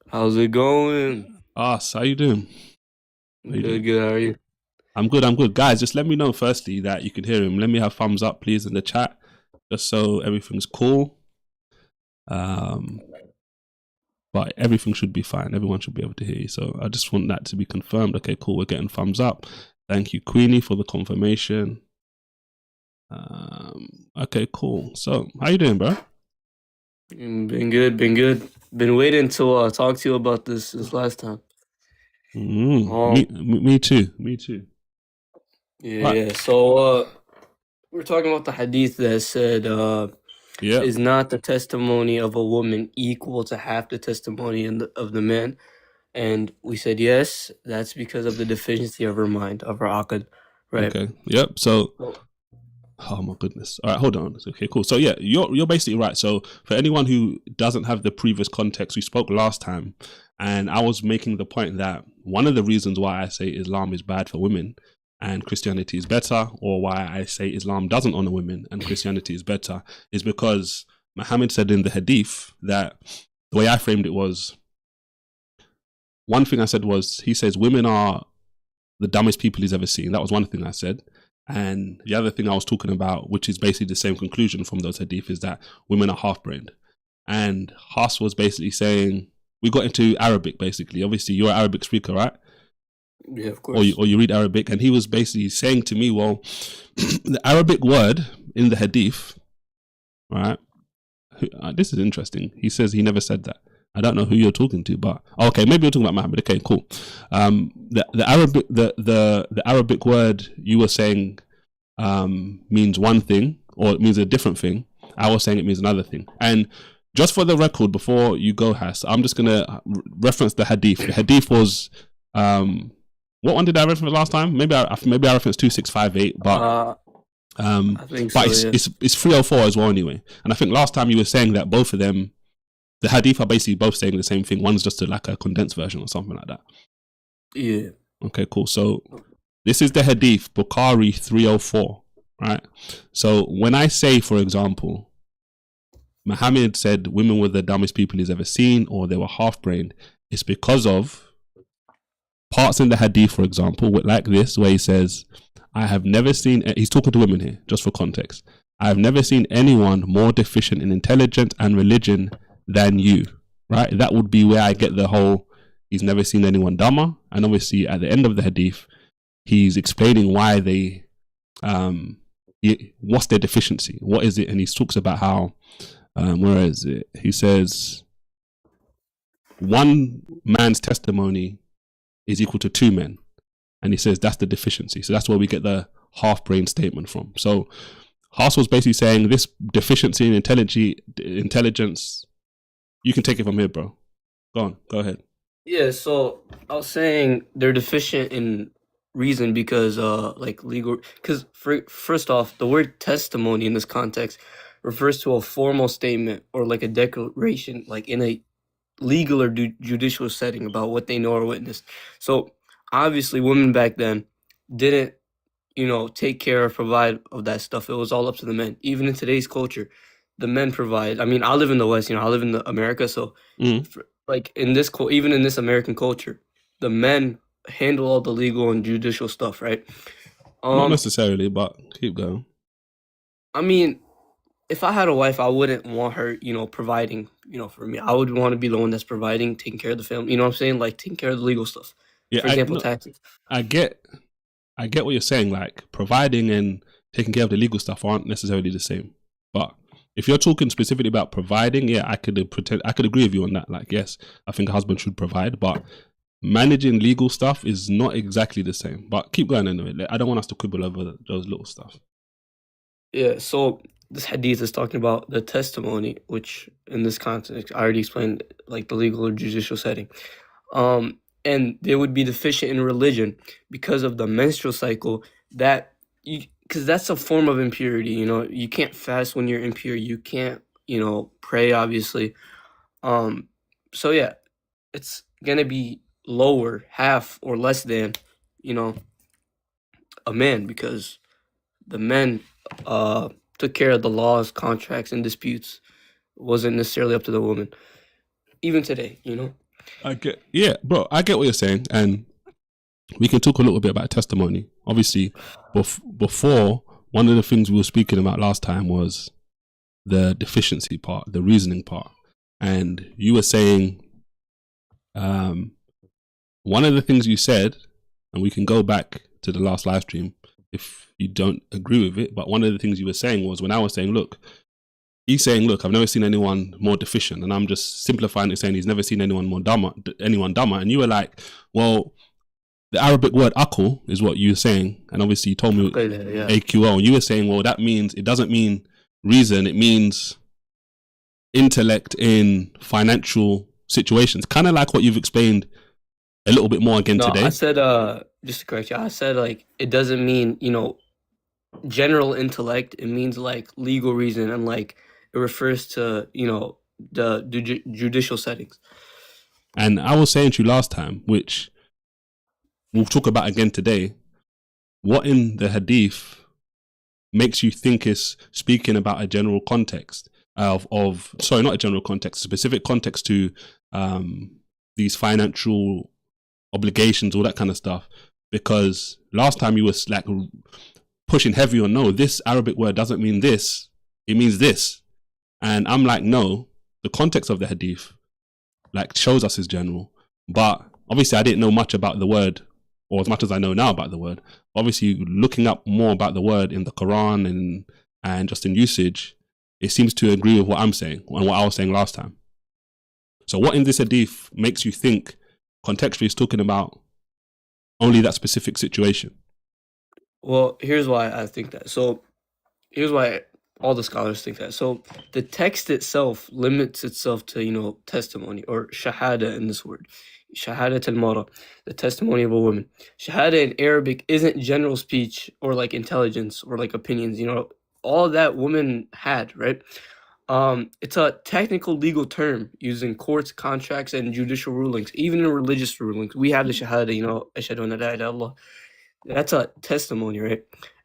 How's it going? How you doing? How you Good, doing? good. How are you? I'm good. Guys, just let me know firstly that you can hear him. Let me have thumbs up, please, in the chat, just so everything's cool. Um, but everything should be fine. Everyone should be able to hear you. So I just want that to be confirmed. Okay, cool. We're getting thumbs up. Thank you, Queenie, for the confirmation. Okay, cool. So how you doing, bro? Been good, been good. Been waiting to talk to you about this last time. Me, Um, me too. Me too. yeah, Right. yeah. So we're talking about the hadith that said, Yeah. is not the testimony of a woman equal to half the testimony of the man? And we said yes. That's because of the deficiency of her mind, of her aqd, right? Okay. Yep. So So, oh my goodness. All right, hold on. Okay, cool. So yeah, you're basically right. So for anyone who doesn't have the previous context, we spoke last time, and I was making the point that one of the reasons why I say Islam is bad for women and Christianity is better, or why I say Islam doesn't honor women and Christianity is better, is because Muhammad said in the Hadith that the way I framed it was one thing I said was he says women are the dumbest people he's ever seen. That was one thing I said. And the other thing I was talking about, which is basically the same conclusion from those hadith, is that women are half brained. And Haas was basically saying, we got into Arabic basically. Obviously, you're an Arabic speaker, right? yeah, of Or course. you read Arabic. And he was basically saying to me, well, the Arabic word in the hadith, right? This is interesting. He says he never said that. I don't know who you're talking to, but okay, maybe you're talking about Muhammad. Okay, cool. The Arabic word you were saying means one thing or it means a different thing. I was saying it means another thing. And just for the record, before you go, Has, I'm just gonna reference the hadith. The hadith was what one did I reference last time? Maybe I referenced 2658, Uh, I think but so. Yeah. it's 304 as well anyway. And I think last time you were saying that both of them, the hadith are basically both saying the same thing. One's just like a condensed version or something like that. Yeah. Okay, cool. So this is the hadith, Bukhari 304, right? So when I say, for example, Muhammad said women were the dumbest people he's ever seen or they were half brained, it's because of parts in the hadith, for example, like this, where he says, I have never seen, he's talking to women here, just for context. I have never seen anyone more deficient in intelligence and religion than you, right? That would be where I get the whole, he's never seen anyone dumber. And obviously, at the end of the hadith, he's explaining why what's their deficiency? What is it? And he talks about how, where is it? He says, one man's testimony is equal to two men. And he says that's the deficiency. So that's where we get the half brain statement from. So Haas was basically saying this deficiency in intelligence, you can take it from here, bro. Go on, go ahead. Yeah, so I was saying they're deficient in reason because like legal because first off, the word testimony in this context refers to a formal statement or like a declaration like in a legal or judicial setting about what they know or witnessed. So obviously women back then didn't, take care or provide of that stuff. It was all up to the men. Even in today's culture, the men provide. I mean, I live in the West, I live in America, so Mm. like in this even in this American culture, the men handle all the legal and judicial stuff, right? Not Um, necessarily, but keep going. I mean, if I had a wife, I wouldn't want her, providing, for me. I would want to be the one that's providing, taking care of the family. You know what I'm saying? Like taking care of the legal stuff. Yeah, For example, taxes. I get I get what you're saying. Like providing and taking care of the legal stuff aren't necessarily the same. But if you're talking specifically about providing, yeah, I could agree with you on that. Like, yes, I think a husband should provide, but managing legal stuff is not exactly the same. But keep going anyway. I don't want us to quibble over those little stuff. Yeah, so this hadith is talking about the testimony, which in this context, I already explained, like the legal or judicial setting. And they would be deficient in religion because of the menstrual cycle that you, because that's a form of impurity. You can't fast when you're impure. You can't, pray, obviously. Um, so yeah, it's gonna be lower, half or less than, you know, a man because the men uh took care of the laws, contracts, and disputes. It wasn't necessarily up to the woman. Even today. Bro, I get what you're saying, and we can talk a little bit about testimony. Obviously, before, one of the things we were speaking about last time was the deficiency part, the reasoning part, and you were saying, one of the things you said, and we can go back to the last live stream if you don't agree with it, but one of the things you were saying was, when I was saying, look, he's saying, look, I've never seen anyone more deficient, and I'm just simplifying it, saying he's never seen anyone dumber, and you were like, well, the Arabic word akul is what you were saying, and obviously you told me AQL, and you were saying, well, that means, it doesn't mean reason, it means intellect in financial situations, kind of like what you've explained a little bit more again today. I said, just to correct you, I said, like, it doesn't mean, general intellect. It means, like, legal reason, and, like, it refers to, the judicial settings. And I was saying to you last time, which we'll talk about again today, what in the hadith makes you think is speaking about a general context sorry, not a general context, a specific context to these financial obligations, all that kind of stuff? Because last time you was like pushing heavy on, no, this Arabic word doesn't mean this, it means this. And I'm like, no, the context of the hadith like shows us is general. But obviously I didn't know much about the word, or as much as I know now about the word. Obviously looking up more about the word in the Quran and just in usage, it seems to agree with what I'm saying and what I was saying last time. So what in this hadith makes you think contextually is talking about only that specific situation? Well, here's why I think that. So here's why all the scholars think that. So the text itself limits itself to, testimony, or shahada in this word. Shahadat al-mara, the testimony of a woman. Shahada in Arabic isn't general speech or like intelligence or like opinions, all that woman had, right? It's a technical legal term used in courts, contracts, and judicial rulings. Even in religious rulings, we have the shahada, ashhadu an la ilaha illallah. That's a testimony, right?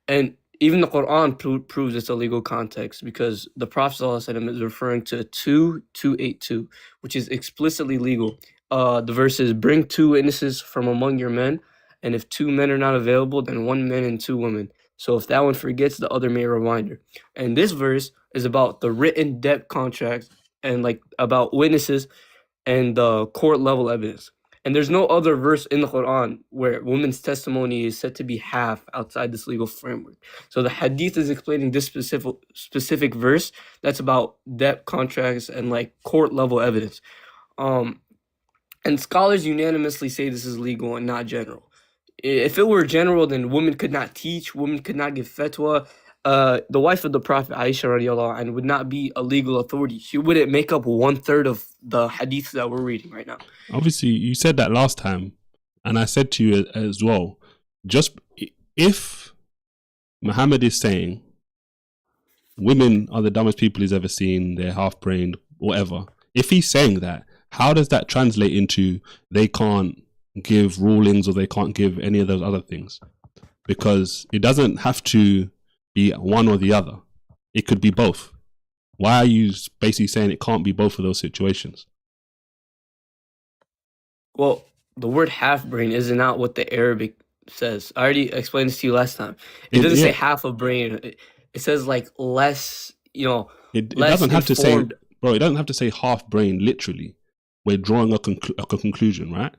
And even the Quran proves it's a legal context, because the Prophet ﷺ is referring to 282, which is explicitly legal. The verse is, bring 2 witnesses from among your men, and if 2 men are not available, then 1 man and 2 women. So if that one forgets, the other may remind her. And this verse is about the written debt contract, and like about witnesses and the court level evidence. And there's no other verse in the Quran where women's testimony is said to be half outside this legal framework. So the hadith is explaining this specific verse that's about debt contracts and like court level evidence. And scholars unanimously say this is legal and not general. If it were general, then women could not teach, women could not give fatwa. The wife of the Prophet, Aisha radiallahu anha, would not be a legal authority. She wouldn't make up 1/3 of the hadiths that we're reading right now. Obviously, you said that last time, and I said to you as well, just if Muhammad is saying women are the dumbest people he's ever seen, they're half-brained, whatever, if he's saying that, how does that translate into they can't give rulings or they can't give any of those other things? Because it doesn't have to be one or the other. It could be both. Why are you basically saying it can't be both of those situations? Well, the word half-brain is not what the Arabic says. I already explained this to you last time. It doesn't say half a brain. It says like less, It less doesn't have informed. to say, bro, it doesn't have to say half brain literally. We're drawing a conclusion, right?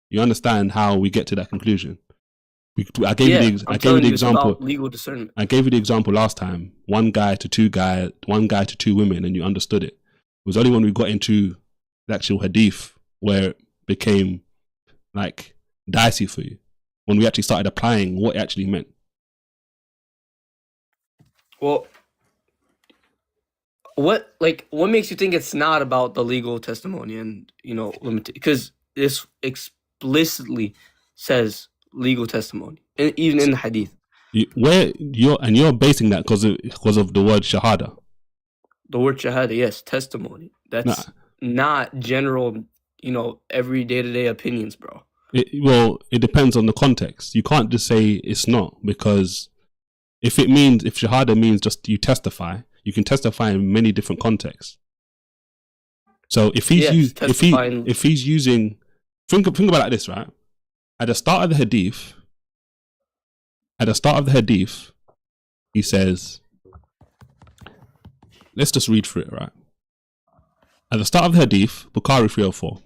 You understand how we get to that conclusion? I gave you the example. Legal discernment. I gave you the example last time. One guy to 2 women, and you understood it. It was only when we got into the actual hadith where it became like dicey for you. When we actually started applying what it actually meant. Well, what makes you think it's not about the legal testimony and because this explicitly says legal testimony, and even in the hadith. You're basing that because of the word shahada. The word shahada, yes, testimony. That's not general, every day-to-day opinions, bro. It depends on the context. You can't just say it's not, because if shahada means just you testify, you can testify in many different contexts. So if Yes, testifying. if he's using, think about it like this, right? At the start of the hadith, he says, let's just read through it, right? At the start of the hadith, Bukhari 304,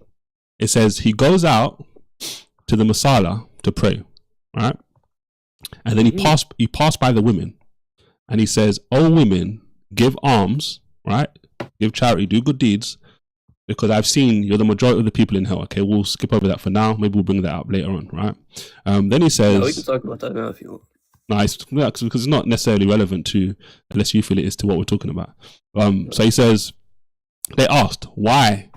it says he goes out to the Masala to pray, right? And then he passed by the women, and he says, "O women, give alms, right? Give charity, do good deeds, because I've seen you're the majority of the people in hell." Okay, we'll skip over that for now. Maybe we'll bring that up later on, right? Then he says, No, we can talk about that now if you want. Nice, yeah, because it's not necessarily relevant to, unless you feel it is, to what we're talking about. So he says, they asked, why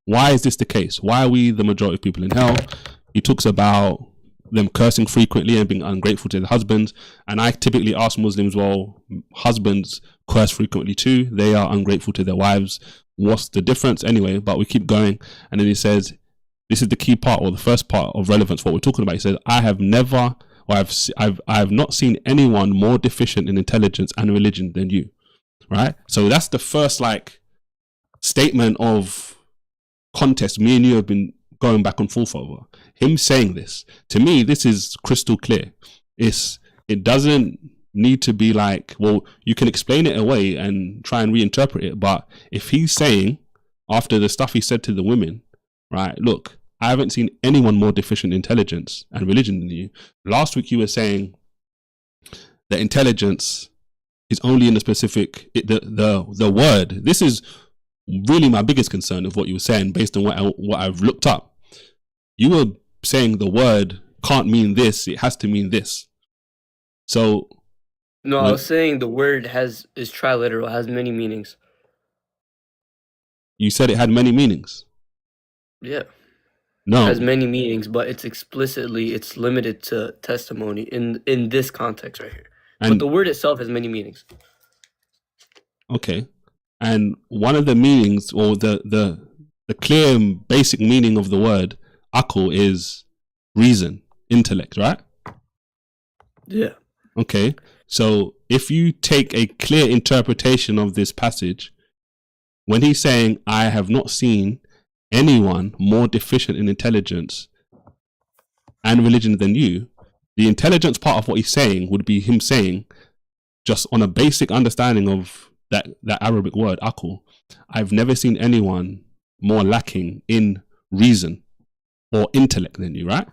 is this the case? Why are we the majority of people in hell? He talks about them cursing frequently and being ungrateful to their husbands. And I typically ask Muslims, well, husbands curse frequently too. They are ungrateful to their wives. What's the difference anyway? But we keep going. And then he says, this is the key part, or the first part of relevance, what we're talking about. He says, I have not seen anyone more deficient in intelligence and religion than you. Right? So that's the first statement of contest me and you have been going back and forth over. Him saying this, to me, this is crystal clear. It doesn't need to be well, you can explain it away and try and reinterpret it, but if he's saying, after the stuff he said to the women, right, look, I haven't seen anyone more deficient in intelligence and religion than you. Last week you were saying that intelligence is only in the specific, the word. This is really my biggest concern of what you were saying based on what I've looked up. You were saying the word can't mean this, it has to mean this. So no, I was saying the word is triliteral, has many meanings. You said it had many meanings. Yeah. No. It has many meanings, but it's limited to testimony in this context right here. But the word itself has many meanings. Okay. And one of the meanings, or the clear and basic meaning of the word akal is reason, intellect, right? Yeah. Okay. So if you take a clear interpretation of this passage, when he's saying, I have not seen anyone more deficient in intelligence and religion than you, the intelligence part of what he's saying would be him saying, just on a basic understanding of that Arabic word, akal, I've never seen anyone more lacking in reason or intellect than you, right?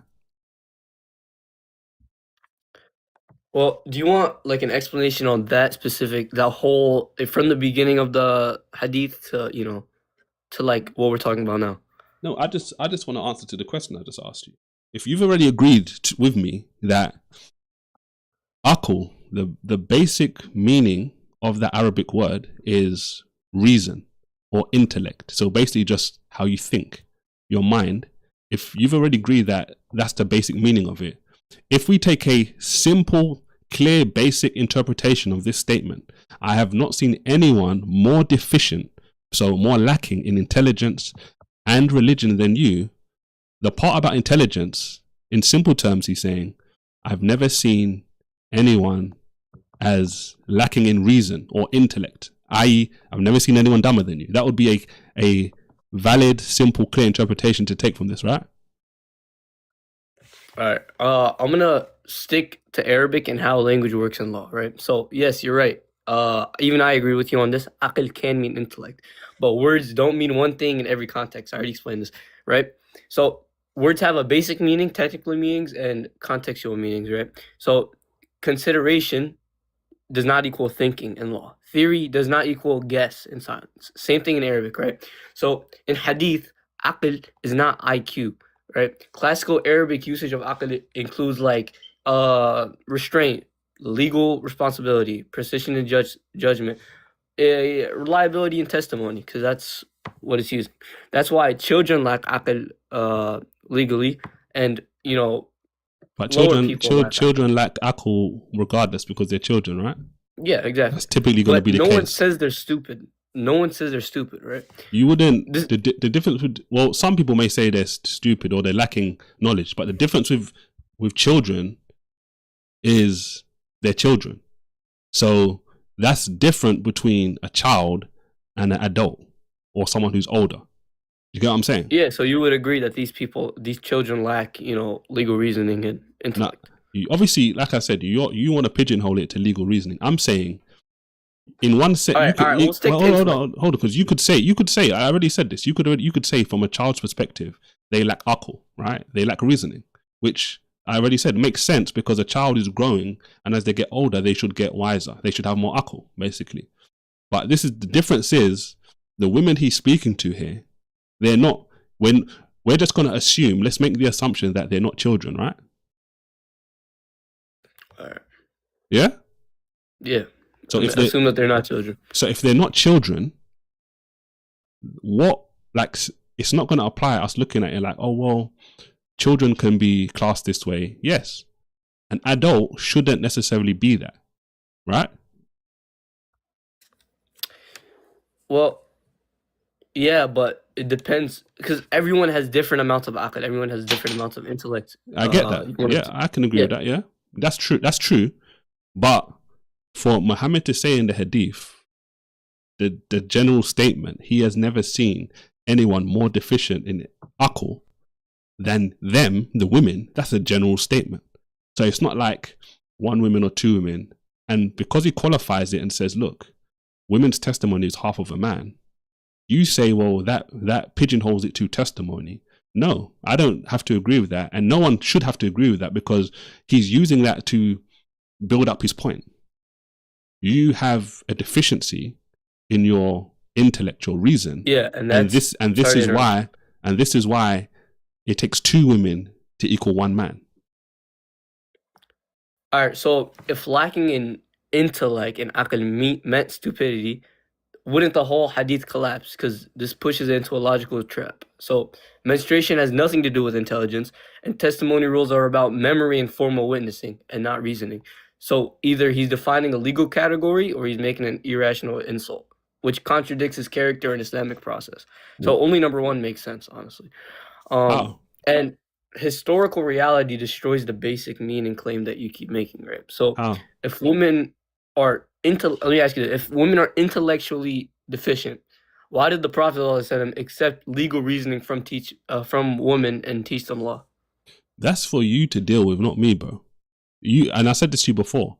Well, do you want an explanation on that whole, from the beginning of the hadith to, to what we're talking about now? No, I just want to answer to the question I just asked you. If you've already agreed with me that akal, the basic meaning of the Arabic word is reason or intellect. So basically just how you think, your mind. If you've already agreed that that's the basic meaning of it, if we take a simple, clear, basic interpretation of this statement, I have not seen anyone more deficient, so more lacking in intelligence and religion than you. The part about intelligence, in simple terms, he's saying, I've never seen anyone as lacking in reason or intellect, i.e., I've never seen anyone dumber than you. That would be a valid, simple, clear interpretation to take from this, right? All right. I'm gonna stick to Arabic and how language works in law, right? So yes, you're right. Even I agree with you on this. Aql can mean intellect, but words don't mean one thing in every context. I already explained this, right? So words have a basic meaning, technical meanings, and contextual meanings, right? So consideration does not equal thinking in law. Theory does not equal guess in science. Same thing in Arabic, right? So in hadith, aql is not IQ, right? Classical Arabic usage of aql includes restraint, legal responsibility, precision in judgment, reliability in testimony, because that's what it's using. That's why children lack aql legally, and but children lack akal regardless because they're children, right? Yeah, exactly. That's typically going to be the case. No one says they're stupid. No one says they're stupid, right? You wouldn't. The difference with, well, some people may say they're stupid or they're lacking knowledge, but the difference with children is they're children. So that's different between a child and an adult or someone who's older. You get what I'm saying? Yeah, so you would agree that these children lack, legal reasoning and Now, intellect. obviously, like I said, you want to pigeonhole it to legal reasoning. I'm saying, in one set, All right, we'll stick well, to intellect. hold on, because you could say, I already said this. You could say from a child's perspective, they lack akal, right? They lack reasoning, which I already said makes sense because a child is growing, and as they get older, they should get wiser. They should have more akal, basically. But the difference is the women he's speaking to here, they're not. When we're just going to assume, let's make the assumption that they're not children, right? All right. Yeah. Yeah. So if they, assume that they're not children. so if they're not children, what, like, it's not going to apply us looking at it like, oh well, children can be classed this way. Yes, an adult shouldn't necessarily be that, right? Well, yeah, but it depends because everyone has different amounts of aql. Everyone has different amounts of intellect. I get that. Yeah, I can agree Yeah. with that. Yeah, that's true. That's true. But for Muhammad to say in the hadith, the general statement, he has never seen anyone more deficient in aql than them, the women, that's a general statement. So it's not like one woman or two women. And because he qualifies it and says, look, women's testimony is half of a man, you say, well, that pigeonholes it to testimony. No, I don't have to agree with that. And no one should have to agree with that because he's using that to build up his point. You have a deficiency in your intellectual reason. Yeah, and this is why it takes two women to equal one man. All right, so if lacking in intellect and aql meant stupidity, wouldn't the whole hadith collapse? Because this pushes it into a logical trap. So menstruation has nothing to do with intelligence, and testimony rules are about memory and formal witnessing, and not reasoning. So either he's defining a legal category or he's making an irrational insult, which contradicts his character and Islamic process. So only number one makes sense, honestly. And historical reality destroys the basic meaning claim that you keep making, right? So if women are let me ask you this: if women are intellectually deficient, why did the Prophet ﷺ accept legal reasoning from women and teach them law? That's for you to deal with, not me, bro. And I said this to you before.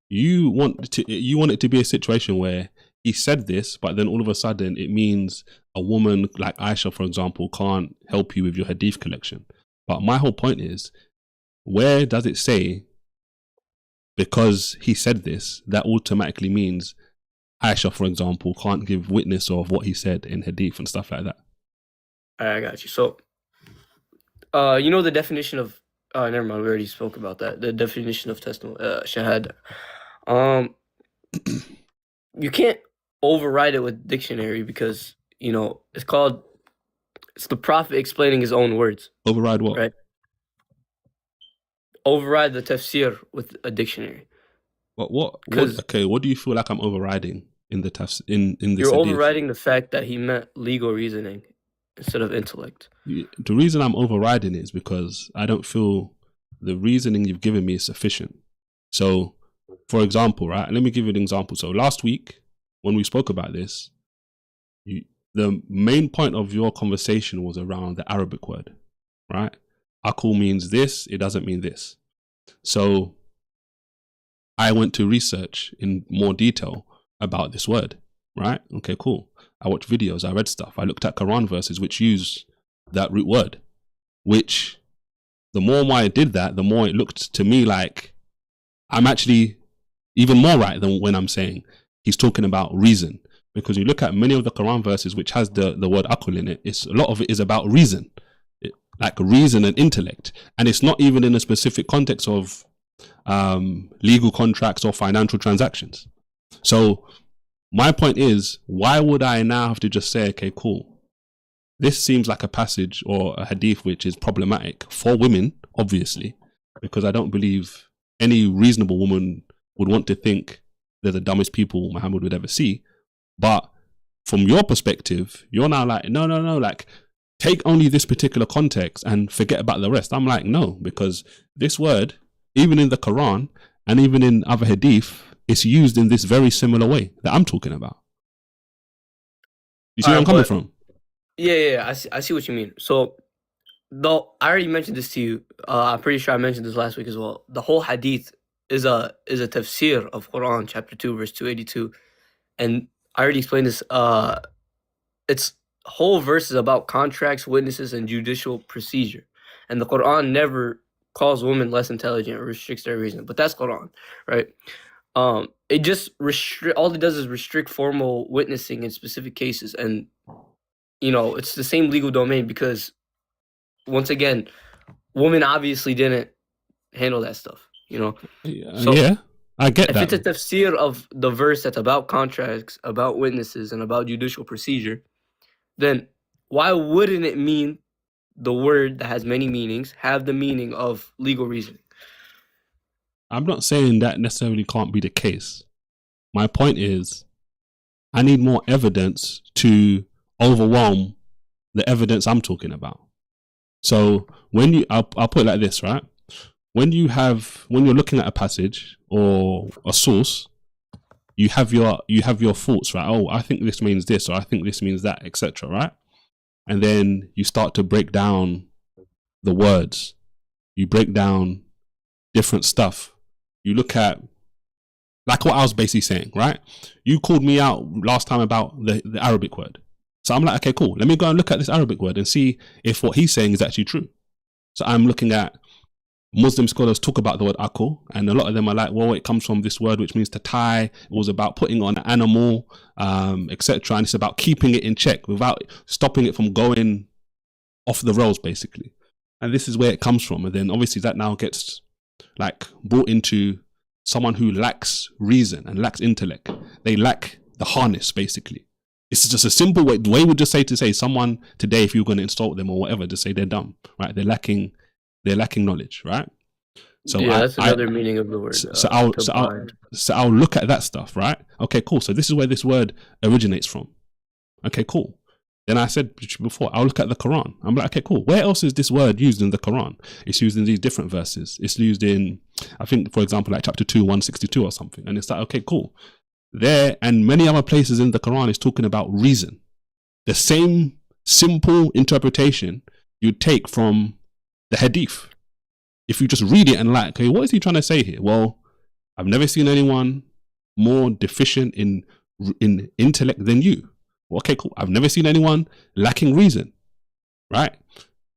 You want it to be a situation where he said this, but then all of a sudden it means a woman like Aisha, for example, can't help you with your hadith collection. But my whole point is, where does it say, because he said this, that automatically means Aisha, for example, can't give witness of what he said in hadith and stuff like that? I got you. So, you know the definition of, never mind, we already spoke about that. The definition of testimony, shahada. You can't override it with dictionary because, it's the Prophet explaining his own words. Override what? Right. Override the tafsir with a dictionary. What do you feel like I'm overriding in the tafsir, in this You're hadith? overriding the fact that he meant legal reasoning instead of intellect. The reason I'm overriding it is because I don't feel the reasoning you've given me is sufficient. So, for example, right, let me give you an example. So last week, when we spoke about this, the main point of your conversation was around the Arabic word, right? Akul means this, it doesn't mean this. So I went to research in more detail about this word, right? Okay, cool. I watched videos, I read stuff, I looked at Quran verses which use that root word, which the more I did that, the more it looked to me like I'm actually even more right than when I'm saying he's talking about reason. Because you look at many of the Quran verses which has the word akul in it, a lot of it is about reason, like reason and intellect. And it's not even in a specific context of legal contracts or financial transactions. So my point is, why would I now have to just say, okay, cool, this seems like a passage or a hadith which is problematic for women, obviously, because I don't believe any reasonable woman would want to think they're the dumbest people Muhammad would ever see. But from your perspective, you're now like, no, like, take only this particular context and forget about the rest. I'm like, no, because this word, even in the Quran and even in other hadith, it's used in this very similar way that I'm talking about. You see where I'm coming from? I see what you mean. So, though I already mentioned this to you, I'm pretty sure I mentioned this last week as well. The whole hadith is a tafsir of Quran chapter 2 verse 282, and I already explained this. Its whole verse is about contracts, witnesses, and judicial procedure, and the Quran never calls women less intelligent or restricts their reason. But that's Quran, right? It just restrict. All it does is restrict formal witnessing in specific cases, and it's the same legal domain because once again, women obviously didn't handle that stuff, So Yeah, I get if that. it's a tafsir of the verse that's about contracts, about witnesses, and about judicial procedure, then why wouldn't it mean the word that has many meanings have the meaning of legal reasoning? I'm not saying that necessarily can't be the case. My point is, I need more evidence to overwhelm the evidence I'm talking about. So I'll put it like this, right? When you're looking at a passage or a source, you have your thoughts, right? Oh, I think this means this, or I think this means that, etc. Right? And then you start to break down the words. You break down different stuff. You look at, like what I was basically saying, right? You called me out last time about the Arabic word. So I'm like, okay, cool. Let me go and look at this Arabic word and see if what he's saying is actually true. So I'm looking at Muslim scholars talk about the word akul, and a lot of them are like, well, it comes from this word which means to tie. It was about putting on an animal, etc. And it's about keeping it in check without stopping it from going off the rails, basically. And this is where it comes from. And then obviously that now gets like brought into someone who lacks reason and lacks intellect. They lack the harness, basically. It's just a simple way. The way we just say someone today, if you're going to insult them or whatever, just say they're dumb, right? They're lacking knowledge, right? So yeah, that's another meaning of the word. I'll look at that stuff, right? Okay, cool. So this is where this word originates from. Okay, cool. Then I said before, I'll look at the Quran. I'm like, okay, cool. Where else is this word used in the Quran? It's used in these different verses. It's used in, I think, for example, like chapter 2, 162 or something. And it's like, okay, cool. There and many other places in the Quran is talking about reason. The same simple interpretation you'd take from the hadith. If you just read it and like, okay, what is he trying to say here? Well, I've never seen anyone more deficient in intellect than you. Well, okay, cool. I've never seen anyone lacking reason, right?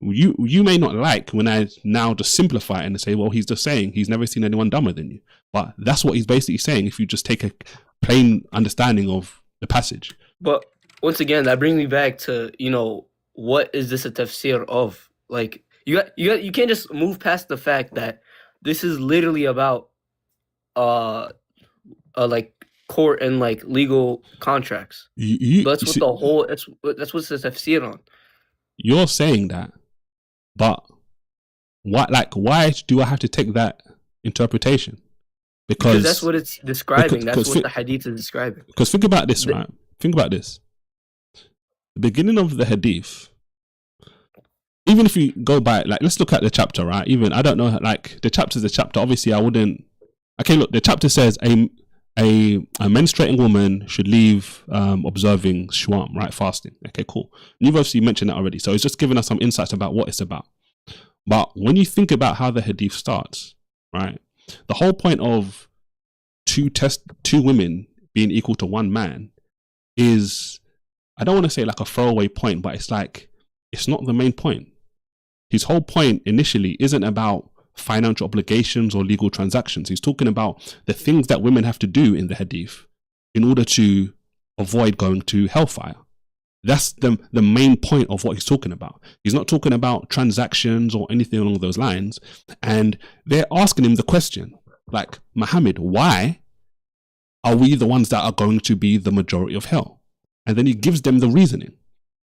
You may not like when I now just simplify it and say, well, he's just saying he's never seen anyone dumber than you. But that's what he's basically saying if you just take a plain understanding of the passage. But once again, that brings me back to, what is this a tafsir of? Like, you can't just move past the fact that this is literally about like court and like legal contracts. That's what that's what's the tafsir on. You're saying that, but why do I have to take that interpretation? Because that's what it's describing. That's what the hadith is describing. Because think about this, right? Think about this. The beginning of the hadith, even if you go by, like, let's look at the chapter, right? Even, I don't know, like, the chapter's a chapter. Obviously, I wouldn't. Okay, look, the chapter says a menstruating woman should leave observing shwam, right? Fasting. Okay, cool. You've obviously mentioned that already. So it's just giving us some insights about what it's about. But when you think about how the hadith starts, right? The whole point of two women being equal to one man is, I don't want to say like a throwaway point, but it's like, it's not the main point. His whole point initially isn't about financial obligations or legal transactions. He's talking about the things that women have to do in the hadith in order to avoid going to hellfire. That's the main point of what he's talking about. He's not talking about transactions or anything along those lines. And they're asking him the question, like, Muhammad, why are we the ones that are going to be the majority of hell? And then he gives them the reasoning.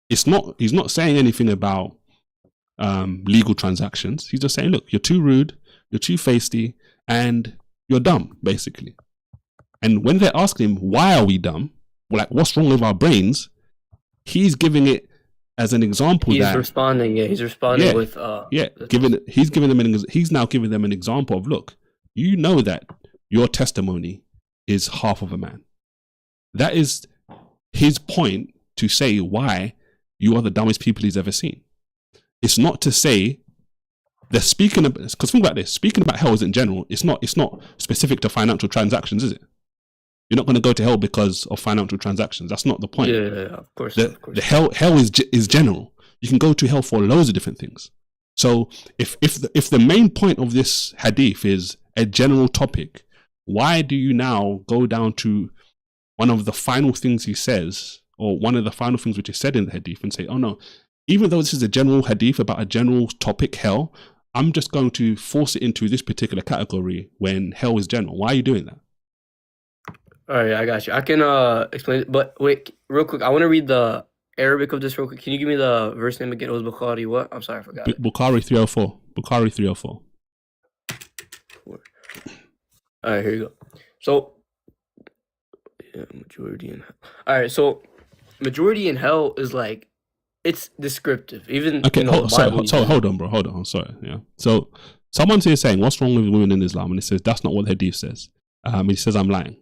He's not saying anything about legal transactions. He's just saying, look, you're too rude, you're too feisty, and you're dumb, basically. And when they're asking him, why are we dumb? Like, what's wrong with our brains? He's giving it as an example. He's responding with he's now giving them an example of, look, you know that your testimony is half of a man. That is his point to say why you are the dumbest people he's ever seen. It's not to say they're speaking about, because think about this, speaking about hell is in general, it's not specific to financial transactions, is it? You're not going to go to hell because of financial transactions. That's not the point. Yeah, of course, The hell is general. You can go to hell for loads of different things. So if the main point of this hadith is a general topic, why do you now go down to one of the final things he says, or one of the final things which is said in the hadith, and say, oh no, even though this is a general hadith about a general topic, hell, I'm just going to force it into this particular category when hell is general? Why are you doing that? All right, I got you. I can explain it, but wait, real quick. I want to read the Arabic of this real quick. Can you give me the verse name again? It was Bukhari. What? I'm sorry, I forgot it. Bukhari 304. Bukhari 304. All right, here you go. So, yeah, majority in hell. All right, so majority in hell is like, it's descriptive. Even okay, hold on, bro. Hold on. I'm sorry. Yeah. So someone's here saying, "What's wrong with women in Islam?" And he says, "That's not what the hadith says." He says, "I'm lying."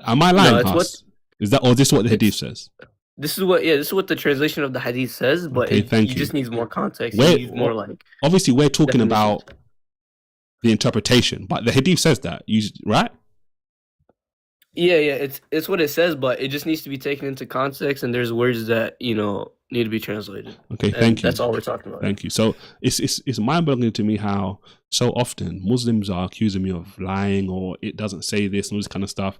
Am I lying, no, is that, or is this what the hadith says? This is what the translation of the hadith says, but okay, thank you. Just needs more context. You need more like, obviously we're talking about the interpretation, but the hadith says that, right? Yeah, it's what it says, but it just needs to be taken into context, and there's words that need to be translated. Okay, thank you. That's all we're talking about. Thank you. So it's mind-boggling to me how so often Muslims are accusing me of lying, or it doesn't say this and all this kind of stuff.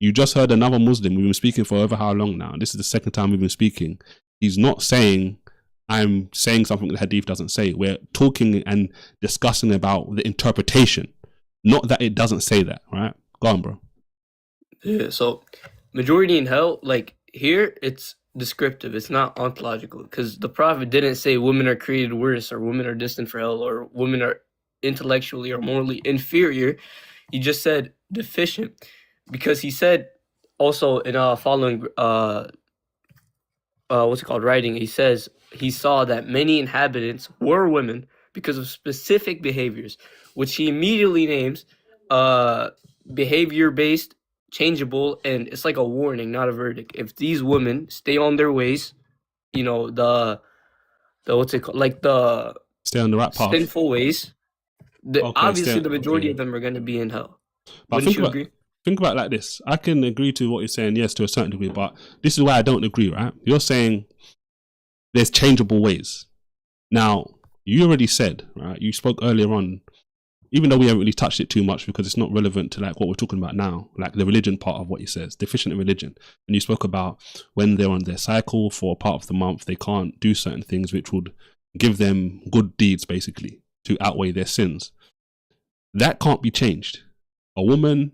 You just heard another Muslim. We've been speaking for over how long now? This is the second time we've been speaking. He's not saying I'm saying something the hadith doesn't say. We're talking and discussing about the interpretation, not that it doesn't say that, right? Go on, bro. Yeah, so majority in hell, like here, it's descriptive. It's not ontological, because the Prophet didn't say women are created worse, or women are destined for hell, or women are intellectually or morally inferior. He just said deficient, because he said also in following what's it called, writing, he says he saw that many inhabitants were women because of specific behaviors, which he immediately names behavior-based, changeable, and it's like a warning, not a verdict. If these women stay on their ways, the what's it called, like the stay on the right path, sinful ways, obviously the majority of them are going to be in hell. But wouldn't you agree? Think about it like this. I can agree to what you're saying, yes, to a certain degree, but this is why I don't agree, right? You're saying there's changeable ways. Now, you already said, right? You spoke earlier on, even though we haven't really touched it too much because it's not relevant to like what we're talking about now, like the religion part of what he says, deficient in religion. And you spoke about when they're on their cycle for a part of the month, they can't do certain things which would give them good deeds, basically, to outweigh their sins. That can't be changed. A woman,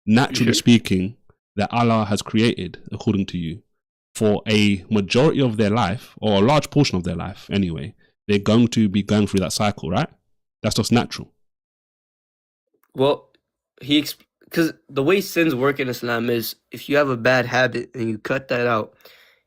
naturally speaking, that Allah has created, according to you, for a majority of their life, or a large portion of their life anyway, they're going to be going through that cycle, right? That's just natural. Well, because the way sins work in Islam is, if you have a bad habit and you cut that out,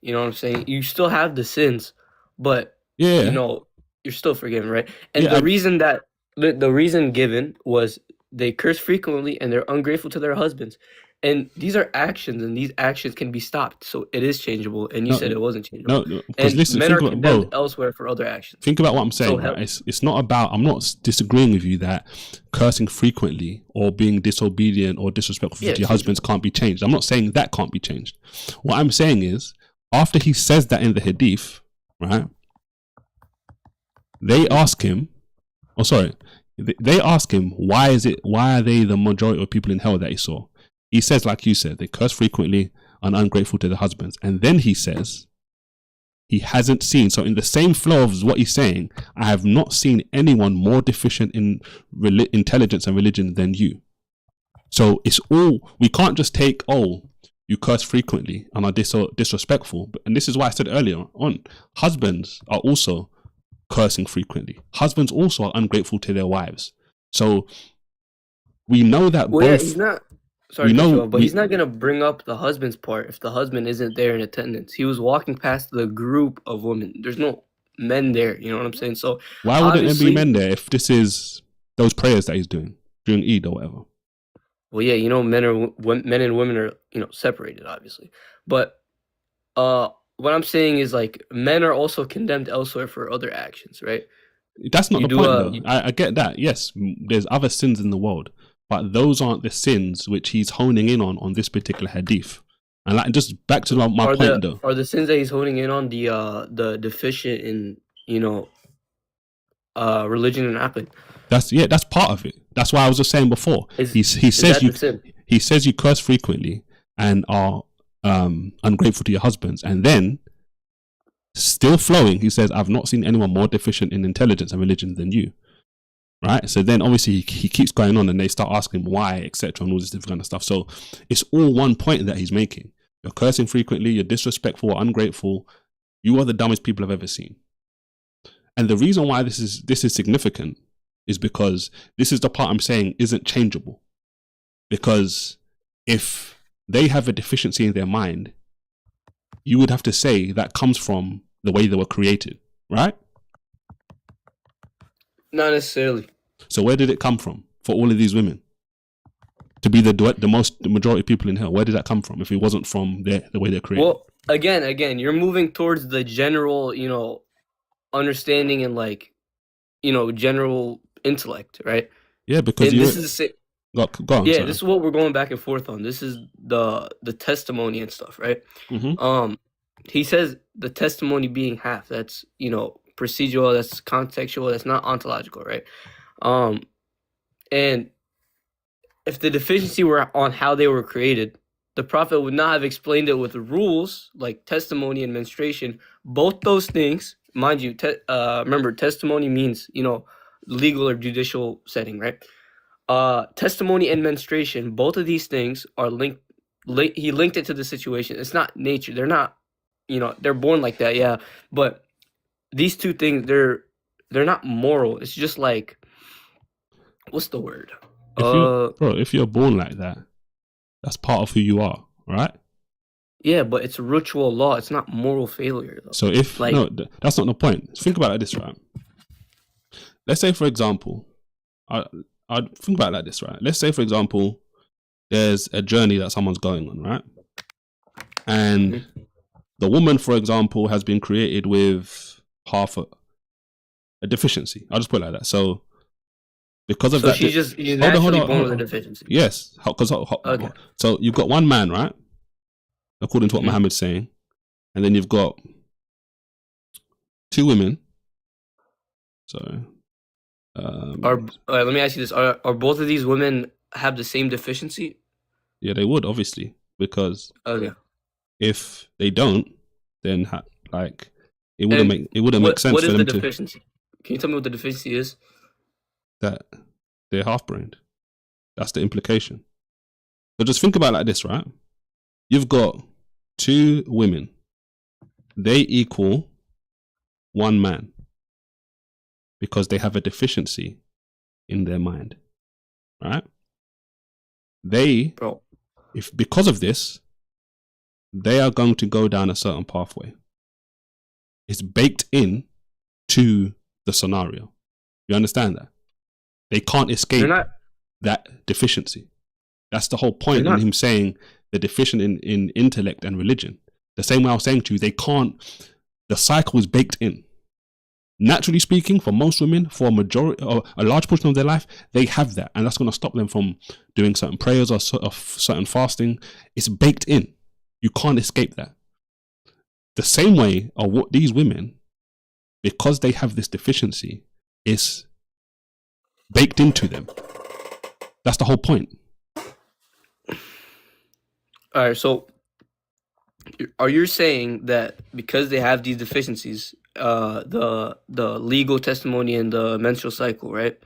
you know what I'm saying? You still have the sins, but you're still forgiven, right? And the reason given was they curse frequently and they're ungrateful to their husbands. And these are actions, and these actions can be stopped. So it is changeable, and you said it wasn't changeable. No, because listen, men are condemned elsewhere for other actions. Think about what I'm saying. Right? It's not about, I'm not disagreeing with you that cursing frequently or being disobedient or disrespectful to your husbands can't be changed. I'm not saying that can't be changed. What I'm saying is, after he says that in the hadith, right, they ask him, they ask him, why are they the majority of people in hell that he saw? He says, like you said, they curse frequently and ungrateful to their husbands. And then he says, he hasn't seen. So in the same flow of what he's saying, I have not seen anyone more deficient in intelligence and religion than you. So it's all, we can't just take, you curse frequently and are disrespectful. And this is why I said earlier on, husbands are also cursing frequently. Husbands also are ungrateful to their wives. So we know that he's not. Sorry, but he's not going to bring up the husband's part if the husband isn't there in attendance. He was walking past the group of women. There's no men there, you know what I'm saying? So why wouldn't there be men there if this is those prayers that he's doing during Eid or whatever? Well, yeah, men and women are, separated, obviously. But what I'm saying is like men are also condemned elsewhere for other actions, right? That's not You the do point, a though. I get that. Yes, there's other sins in the world, but those aren't the sins which he's honing in on this particular hadith. And like, just back to my point, though. are the sins that he's holding in on the deficient in, you know, religion and aqid? That's part of it. That's why I was just saying before. Is He is says that you the sin? he says you curse frequently and are ungrateful to your husbands, and then still flowing, he says, "I've not seen anyone more deficient in intelligence and religion than you." Right. So then obviously he keeps going on, and they start asking why, etc., and all this different kind of stuff. So it's all one point that he's making. You're cursing frequently. You're disrespectful, ungrateful. You are the dumbest people I've ever seen. And the reason why this is significant is because this is the part I'm saying isn't changeable. Because if they have a deficiency in their mind, you would have to say that comes from the way they were created, right? Not necessarily. So where did it come from for all of these women to be the majority of people in hell? Where did that come from if it wasn't from the way they're created? Well, again, you're moving towards the general, you know, understanding and like, you know, general intellect, right? Yeah, because And you this is the go on. yeah, Sorry. this is what we're going back and forth on. This is the testimony and stuff, right? Mm-hmm. He says the testimony being half. That's, you know, procedural. That's contextual. That's not ontological, right? And if the deficiency were on how they were created, the Prophet would not have explained it with rules like testimony and menstruation. Both those things, mind you, remember, testimony means, you know, legal or judicial setting, right? Testimony and menstruation, both of these things are linked. He linked it to the situation. It's not nature. They're not, you know, they're born like that, yeah. But these two things, they're not moral. It's just like, what's the word? If you're born like that, that's part of who you are, right? Yeah, but it's ritual law. It's not moral failure, though. So if like, no, that's not the point. Think about it like this, right? Let's say, for example, I'd think about it like this, right? Let's say, for example, there's a journey that someone's going on, right? And the woman, for example, has been created with half a deficiency. I'll just put it like that. So because of that, she's just naturally born with a deficiency. Yes, because okay. So you've got one man, right? According to what Muhammad's saying, and then you've got two women. So, let me ask you this: Are both of these women have the same deficiency? Yeah, they would, obviously, because if they don't, then like it wouldn't make sense what for is them the deficiency? Can you tell me what the deficiency is? That they're half-brained. That's the implication. So just think about it like this, right? You've got two women. They equal one man because they have a deficiency in their mind, right? Because of this, they are going to go down a certain pathway. It's baked in to the scenario. You understand that? They can't escape that deficiency. That's the whole point in him saying they're deficient in intellect and religion. The same way I was saying to you, the cycle is baked in. Naturally speaking, for most women, for a large portion of their life, they have that. And that's going to stop them from doing certain prayers or certain fasting. It's baked in. You can't escape that. The same way are what these women, because they have this deficiency, is baked into them. That's the whole point. All right, so are you saying that because they have these deficiencies, the legal testimony and the menstrual cycle, right?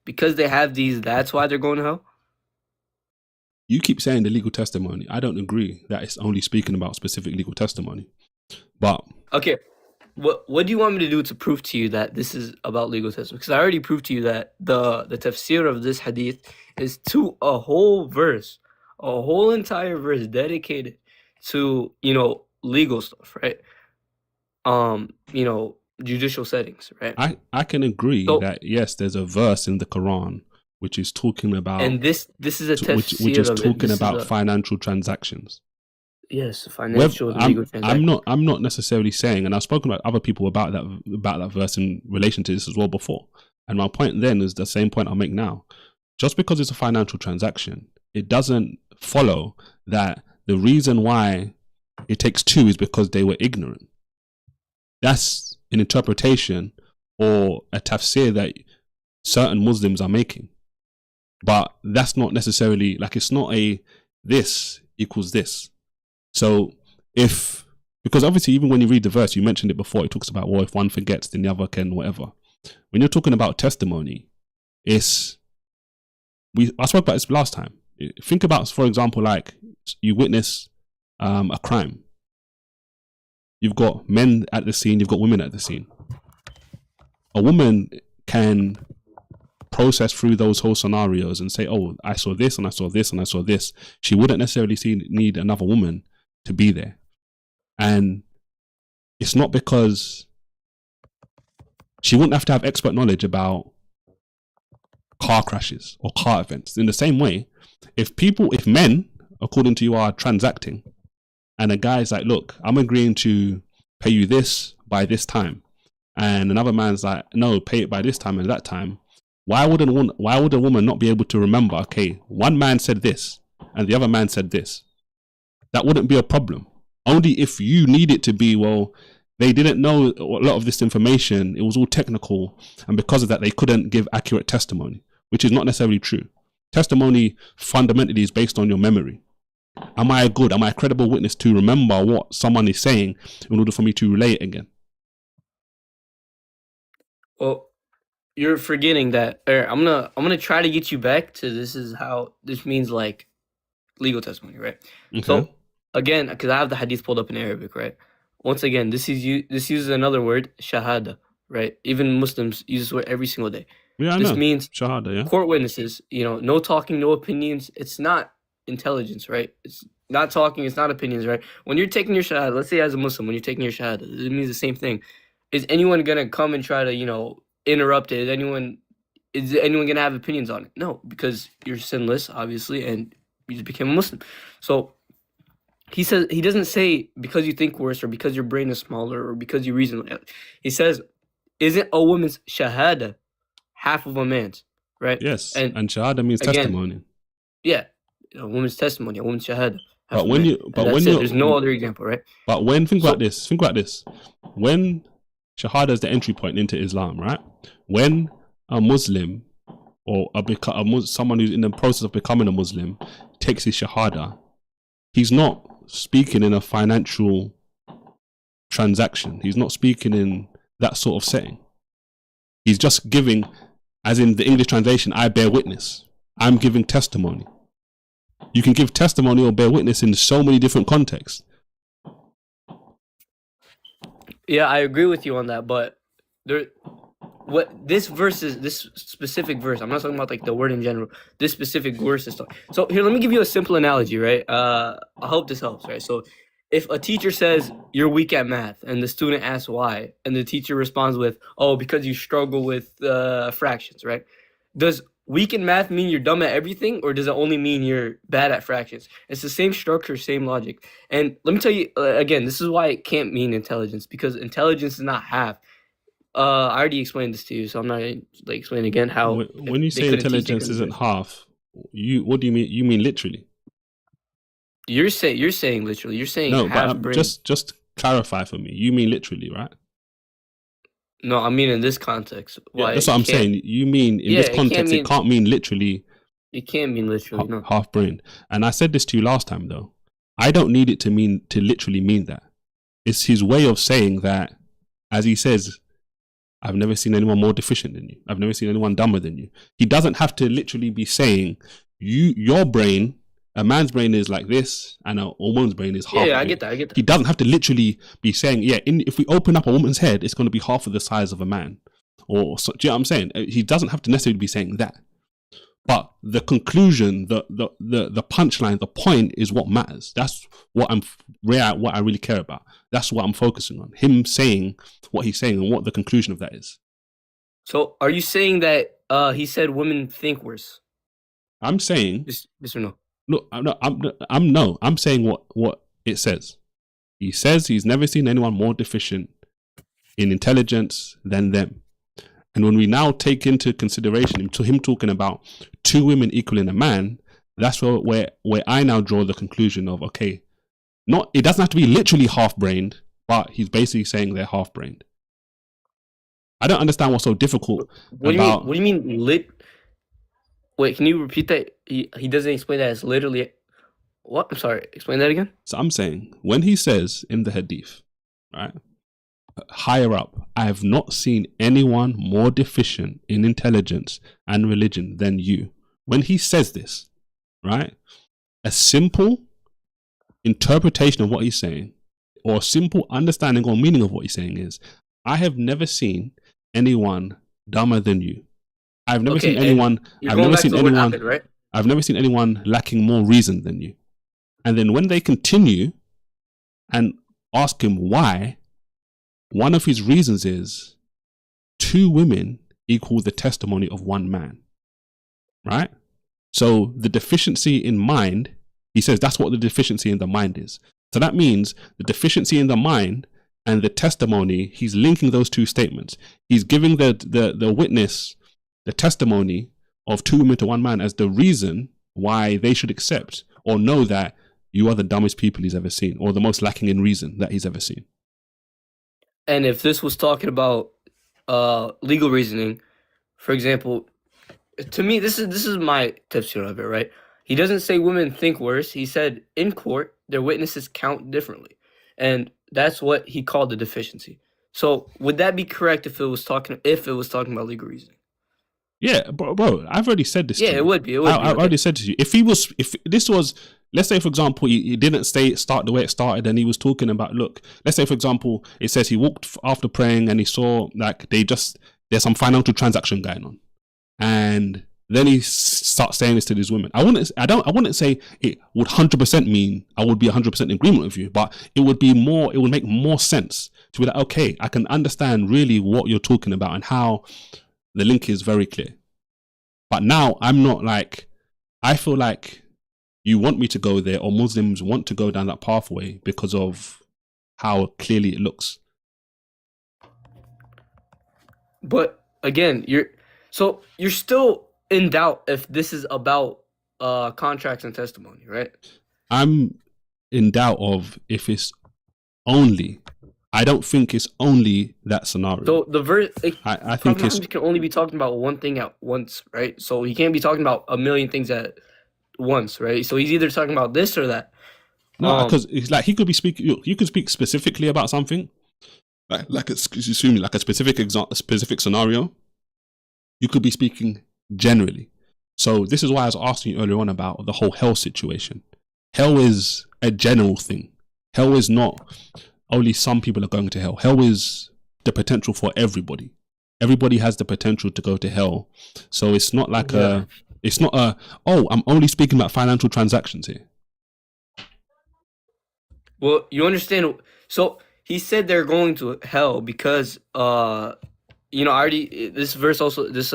Because they have these, that's why they're going to hell? You keep saying the legal testimony. I don't agree that it's only speaking about specific legal testimony. But okay, what do you want me to do to prove to you that this is about legal testimony? Because I already proved to you that the tafsir of this hadith is to a whole verse, a whole entire verse dedicated to, you know, legal stuff, right? You know, judicial settings, right? I can agree that yes, there's a verse in the Quran which is talking about, and this is a tafsir which is of talking it. about financial transactions. Yes, Whether financial and legal transaction. I'm not necessarily saying, and I've spoken about other people about that verse in relation to this as well before. And my point then is the same point I'll make now. Just because it's a financial transaction, it doesn't follow that the reason why it takes two is because they were ignorant. That's an interpretation or a tafsir that certain Muslims are making. But that's not necessarily, like, it's not a this equals this. So because obviously even when you read the verse, you mentioned it before, it talks about, well, if one forgets, then the other can whatever. When you're talking about testimony, I spoke about this last time. Think about, for example, like you witness a crime. You've got men at the scene, you've got women at the scene. A woman can process through those whole scenarios and say, oh, I saw this and I saw this and I saw this. She wouldn't necessarily need another woman to be there. And it's not because she wouldn't have to have expert knowledge about car crashes or car events. In the same way, if men, according to you, are transacting, and a guy's like, look, I'm agreeing to pay you this by this time, and another man's like, no, pay it by this time and that time, why would a woman not be able to remember, okay, one man said this and the other man said this? That wouldn't be a problem. Only if you need it to be, well, they didn't know a lot of this information, it was all technical, and because of that they couldn't give accurate testimony, which is not necessarily true. Testimony fundamentally is based on your memory. Am I a credible witness to remember what someone is saying in order for me to relay it again? Well, you're forgetting that. I'm gonna try to get you back to this means like legal testimony, right? Okay. So again, because I have the hadith pulled up in Arabic, right? Once again, this uses another word, shahada, right? Even Muslims use this word every single day. Yeah, I This know. means Shahada, yeah. court witnesses, no talking, no opinions. It's not intelligence, right? It's not talking, it's not opinions, right? When you're taking your shahada, let's say as a Muslim, when you're taking your shahada, it means the same thing. Is anyone gonna come and try to, interrupt it? Is anyone gonna have opinions on it? No, because you're sinless, obviously, and you just became a Muslim. So he doesn't say because you think worse or because your brain is smaller or because you reason. He says, isn't a woman's shahada half of a man's, right? Yes, and shahada means again, testimony. Yeah, a woman's testimony, a woman's shahada. But when there's no other example, right? But think about this. When shahada is the entry point into Islam, right? When a Muslim or someone who's in the process of becoming a Muslim takes his shahada, he's not speaking in a financial transaction. He's not speaking in that sort of setting. He's just giving, as in the English translation, I bear witness. I'm giving testimony. You can give testimony or bear witness in so many different contexts. Yeah, I agree with you on that, but this specific verse, I'm not talking about like the word in general. This specific verse is talking. So here, let me give you a simple analogy, right? I hope this helps, right? So if a teacher says you're weak at math and the student asks why, and the teacher responds with, oh, because you struggle with fractions, right? Does weak in math mean you're dumb at everything, or does it only mean you're bad at fractions? It's the same structure, same logic. And let me tell you, again, this is why it can't mean intelligence, because intelligence is not half. I already explained this to you, so I'm not going to explain again how. When you say intelligence isn't half, what do you mean? You mean literally? You're saying literally. You're saying no, half but brain. Just clarify for me. You mean literally, right? No, I mean in this context. Yeah, that's what I'm saying. You mean in this context, it can't mean literally. It can't mean literally, no. Half brain. And I said this to you last time, though. I don't need it to literally mean that. It's his way of saying that, as he says, I've never seen anyone more deficient than you. I've never seen anyone dumber than you. He doesn't have to literally be saying, your brain, a man's brain is like this, and a woman's brain is half. Yeah, I get that. He doesn't have to literally be saying, if we open up a woman's head, it's going to be half of the size of a man. Do you know what I'm saying? He doesn't have to necessarily be saying that. But the conclusion, the punchline, the point is what matters. That's what I really care about. That's what I'm focusing on. Him saying what he's saying and what the conclusion of that is. So are you saying that he said women think worse? I'm saying yes or no? Look, I'm saying what it says. He says he's never seen anyone more deficient in intelligence than them. And when we now take into consideration him talking about two women equaling a man, that's where I now draw the conclusion of, okay, it doesn't have to be literally half-brained, but he's basically saying they're half-brained. I don't understand what's so difficult about... What do you mean lit? Wait, can you repeat that? He doesn't explain that as literally... What? I'm sorry, explain that again? So I'm saying, when he says in the hadith, right, higher up, I have not seen anyone more deficient in intelligence and religion than you. When he says this, right, a simple interpretation of what he's saying, or a simple understanding or meaning of what he's saying is, I have never seen anyone dumber than you. I've never seen anyone. I've never seen anyone. Happened, right? I've never seen anyone lacking more reason than you. And then when they continue and ask him why, one of his reasons is 2 women equal the testimony of 1 man. Right? So the deficiency in mind, he says that's what the deficiency in the mind is. So that means the deficiency in the mind and the testimony, he's linking those 2 statements. He's giving the witness the testimony of 2 women to 1 man as the reason why they should accept or know that you are the dumbest people he's ever seen, or the most lacking in reason that he's ever seen. And if this was talking about legal reasoning, for example, to me, this is my tafsir of it, right? He doesn't say women think worse. He said in court, their witnesses count differently. And that's what he called the deficiency. So would that be correct if it was talking about legal reasoning? Yeah, bro, I've already said this. Yeah, it would be. I've already said to you, if this was, let's say for example, he didn't start the way it started, and he was talking about, look, let's say for example, it says he walked after praying and he saw like there's some financial transaction going on, and then he starts saying this to these women. I wouldn't say it would 100% mean I would be 100% in agreement with you, but it would make more sense to be like, okay, I can understand really what you're talking about and how the link is very clear. But now I'm not like, I feel like you want me to go there, or Muslims want to go down that pathway because of how clearly it looks. But again, you're still in doubt if this is about contracts and testimony, right? I'm in doubt of if it's only. I don't think it's only that scenario. So the verse, I think it can only be talking about one thing at once, right? So he can't be talking about a million things at once, right? So he's either talking about this or that. No, because it's like he could be speaking. You could speak specifically about something, like a specific scenario. You could be speaking generally. So this is why I was asking you earlier on about the whole hell situation. Hell is a general thing. Hell is not only some people are going to hell. Hell is the potential for everybody. Everybody has the potential to go to hell. So it's not like I'm only speaking about financial transactions here. Well, you understand. So he said they're going to hell because, this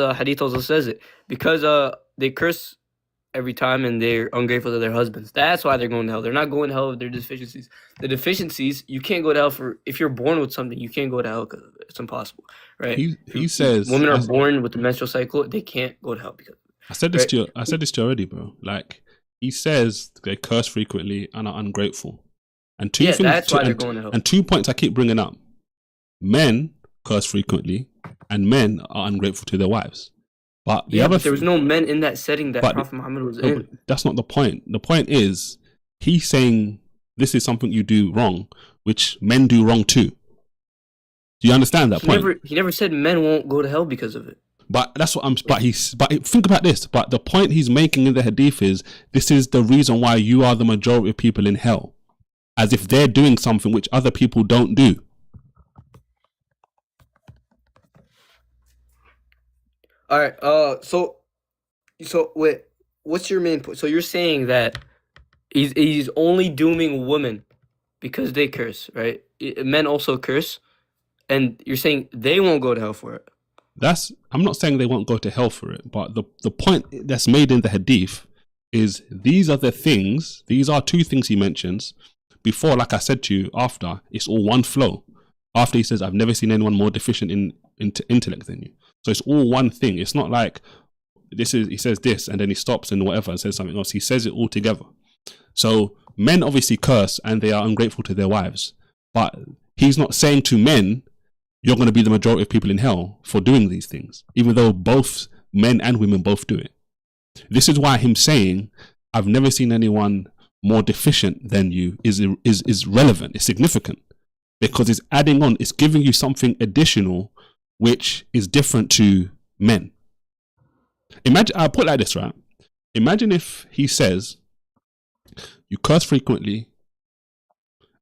hadith also says it, because they curse every time and they're ungrateful to their husbands. That's why they're going to hell. They're not going to hell with their deficiencies. The deficiencies, you can't go to hell if you're born with something, you can't go to hell because of it. It's impossible, right? He says women are born with the menstrual cycle, they can't go to hell because of it. I said this to you already, bro. Like, he says they curse frequently and are ungrateful. And that's why they're going to hell. And 2 points I keep bringing up. Men curse frequently and men are ungrateful to their wives. But there was no men in that setting that Prophet Muhammad was in. That's not the point. The point is, he's saying this is something you do wrong, which men do wrong too. Do you understand that point? He never said men won't go to hell because of it. But that's what But think about this. But the point he's making in the hadith is, this is the reason why you are the majority of people in hell, as if they're doing something which other people don't do. All right. So wait. What's your main point? So you're saying that he's only dooming women because they curse, right? Men also curse, and you're saying they won't go to hell for it. I'm not saying they won't go to hell for it, but the point that's made in the hadith is these are 2 things he mentions, before, like I said to you, after, it's all one flow. After he says, I've never seen anyone more deficient in intellect than you. So it's all one thing. It's not like he says this and then he stops and whatever and says something else. He says it all together. So men obviously curse and they are ungrateful to their wives. But he's not saying to men, you're going to be the majority of people in hell for doing these things, even though both men and women both do it. This is why him saying, I've never seen anyone more deficient than you is relevant, it's significant, because it's adding on, it's giving you something additional, which is different to men. Imagine, I'll put it like this, right? Imagine if he says, you curse frequently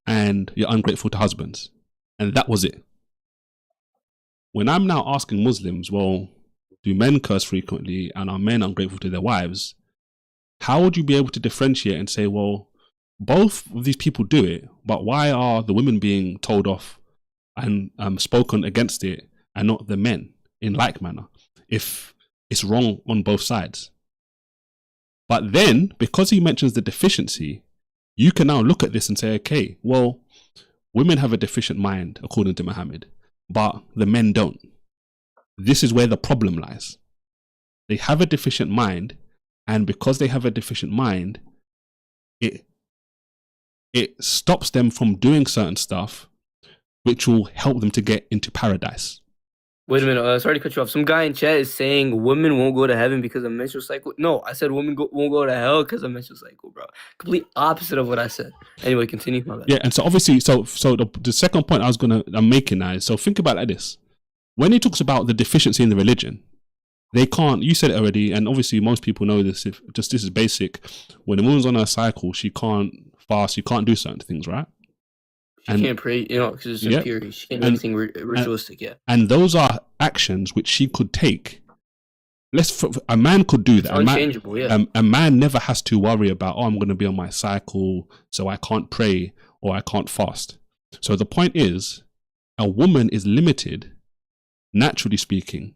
and you're ungrateful to husbands, and that was it. When I'm now asking Muslims, well, do men curse frequently and are men ungrateful to their wives? How would you be able to differentiate and say, well, both of these people do it, but why are the women being told off and spoken against it and not the men in like manner, if it's wrong on both sides? But then, because he mentions the deficiency, you can now look at this and say, okay, well, women have a deficient mind, according to Muhammad, but the men don't. This is where the problem lies. They have a deficient mind, and because they have a deficient mind, it stops them from doing certain stuff which will help them to get into paradise. Wait a minute, sorry to cut you off. Some guy in chat is saying women won't go to heaven because of menstrual cycle. No, I said women won't go to hell because of menstrual cycle, bro. Complete opposite of what I said. Anyway, continue. My bad. Yeah, and so obviously, so the second point I'm making now is, so think about it like this. When he talks about the deficiency in the religion, they can't, you said it already, and obviously most people know this, this is basic. When a woman's on her cycle, she can't fast, she can't do certain things, right? She can't pray, because it's a period. She can't do anything ritualistic, And those are actions which she could take. A man could do that. It's unchangeable, a man never has to worry about, I'm going to be on my cycle, so I can't pray or I can't fast. So the point is, a woman is limited, naturally speaking,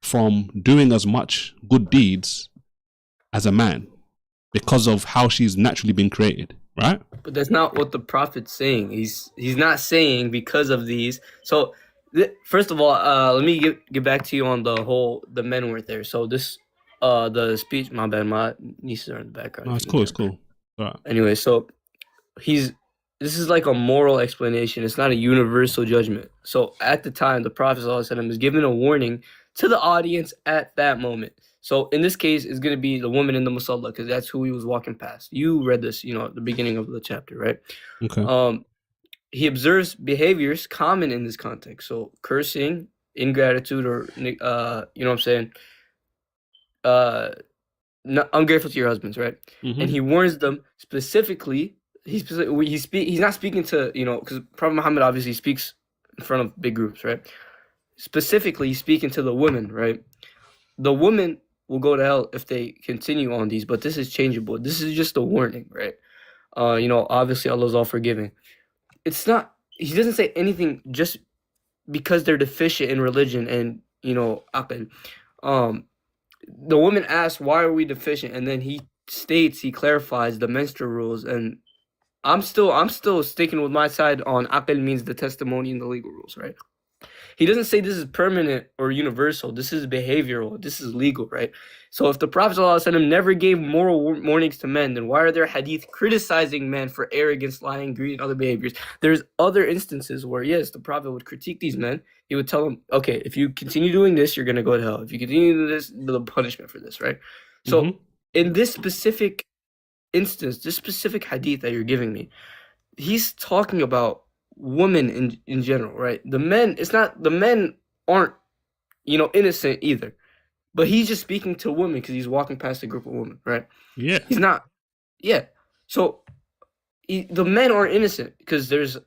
from doing as much good deeds as a man because of how she's naturally been created, right? But that's not what the Prophet's saying. He's not saying because of these. So first of all, let me get back to you on the men weren't there. So this the speech, my bad, my nieces are in the background. No, it's cool, it's cool. All right. Anyway, so this is like a moral explanation. It's not a universal judgment. So at the time, the Prophet ﷺ is giving a warning to the audience at that moment. So in this case, it's going to be the woman in the musalla, because that's who he was walking past. You read this, at the beginning of the chapter, right? Okay. He observes behaviors common in this context. So cursing, ingratitude, or what I'm saying, ungrateful to your husbands, right? Mm-hmm. And he warns them specifically. He's not speaking to, because Prophet Muhammad obviously speaks in front of big groups, right? Specifically, he's speaking to the women, right? The women will go to hell if they continue on these, but this is changeable. This is just a warning, right? Obviously Allah's all forgiving. It's not, he doesn't say anything just because they're deficient in religion and, aql. The woman asks, why are we deficient? And then he clarifies the menstrual rules, and I'm still sticking with my side on aql means the testimony and the legal rules, right? He doesn't say this is permanent or universal. This is behavioral. This is legal, right? So if the Prophet ﷺ never gave moral warnings to men, then why are there hadith criticizing men for arrogance, lying, greed, and other behaviors? There's other instances where, yes, the Prophet would critique these men. He would tell them, okay, if you continue doing this, you're going to go to hell. If you continue doing this, the punishment for this, right? So in this specific instance, this specific hadith that you're giving me, he's talking about women in general, right? The men aren't, innocent either. But he's just speaking to women because he's walking past a group of women, right? Yeah. He's not. Yeah. So the men aren't innocent because there's,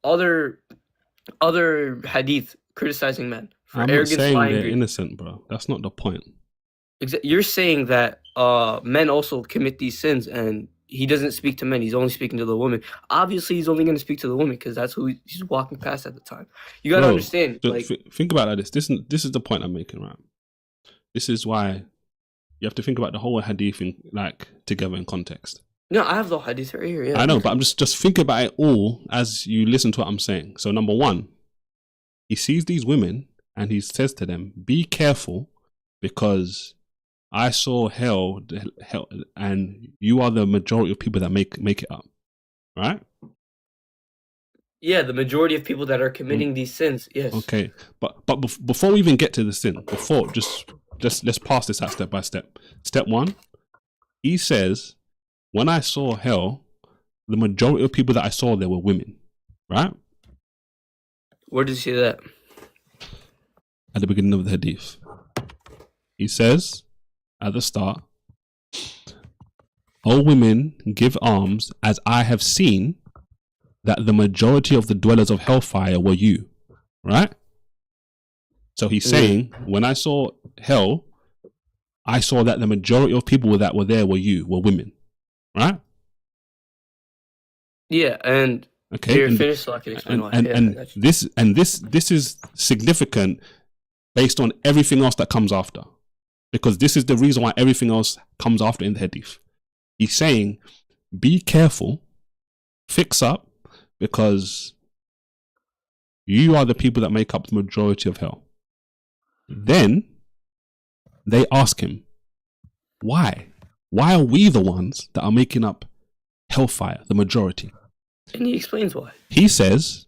other hadith criticizing men for arrogance, not saying lying, they're greed. innocent, bro. That's not the point. You're saying that men also commit these sins, and he doesn't speak to men. He's only speaking to the woman. Obviously, he's only going to speak to the woman because that's who he's walking past at the time. You got to understand. Think about it like this. This is the point I'm making, right? This is why you have to think about the whole hadith together in context. No, I have the hadith right here. Yeah, I know, look. but I'm just thinking about it all as you listen to what I'm saying. So number one, he sees these women and he says to them, "Be careful, because I saw hell, and you are the majority of people that make it up." Right? Yeah, the majority of people that are committing these sins. Yes. Okay, but before we even get to the sin, before just let's pass this out step by step. Step one, he says, "When I saw hell, the majority of people that I saw there were women." Right? Where does he say that? At the beginning of the hadith, he says at the start, "O women, give alms, as I have seen that the majority of the dwellers of hellfire were you." Right? So he's saying, when I saw hell, I saw that the majority of people that were there were women. Right? Yeah, and Okay, here, finish so I can explain why. Yeah, I got you. this is significant based on everything else that comes after, because this is the reason why everything else comes after in the hadith. He's saying, be careful, fix up, because you are the people that make up the majority of hell. Then they ask him, why? Why are we the ones that are making up hellfire, the majority? And he explains why. He says,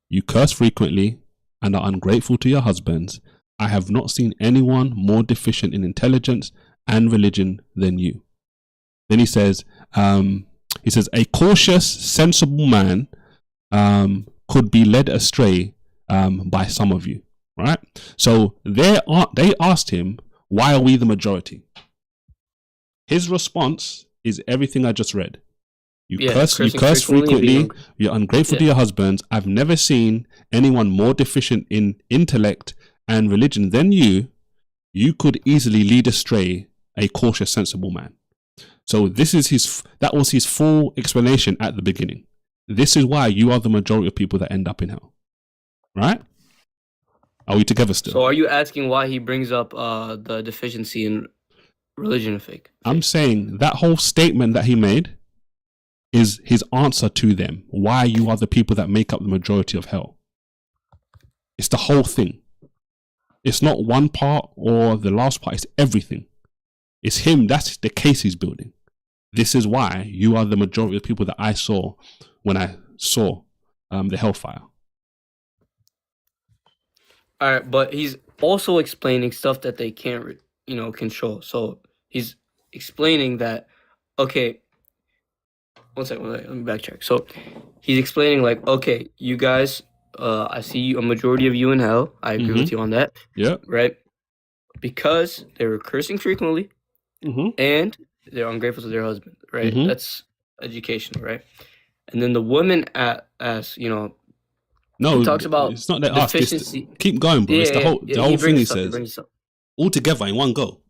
you curse frequently and are ungrateful to your husbands. I have not seen anyone more deficient in intelligence and religion than you. Then he says, a cautious, sensible man could be led astray by some of you. Right? So they asked him, why are we the majority? His response is everything I just read. You curse frequently, you're ungrateful to your husbands. I've never seen anyone more deficient in intellect and religion than you. You could easily lead astray a cautious, sensible man. So that was his full explanation at the beginning. This is why you are the majority of people that end up in hell. Right? Are we together still? So are you asking why he brings up the deficiency in religion and faith? I'm saying that whole statement that he made is his answer to them. Why you are the people that make up the majority of hell. It's the whole thing. It's not one part or the last part. It's everything. It's him. That's the case he's building. This is why you are the majority of people that I saw when I saw the hellfire. All right, but he's also explaining stuff that they can't, control. So he's explaining that, okay, one second, let me backtrack. So he's explaining like, okay, you guys, I see a majority of you in hell. I agree with you on that. Yeah. Right? Because they were cursing frequently and they're ungrateful to their husband, right? That's educational, right? And then the woman asks, no, he talks about it's not that deficiency. Keep going, bro. It's the whole thing he says. All together in one go.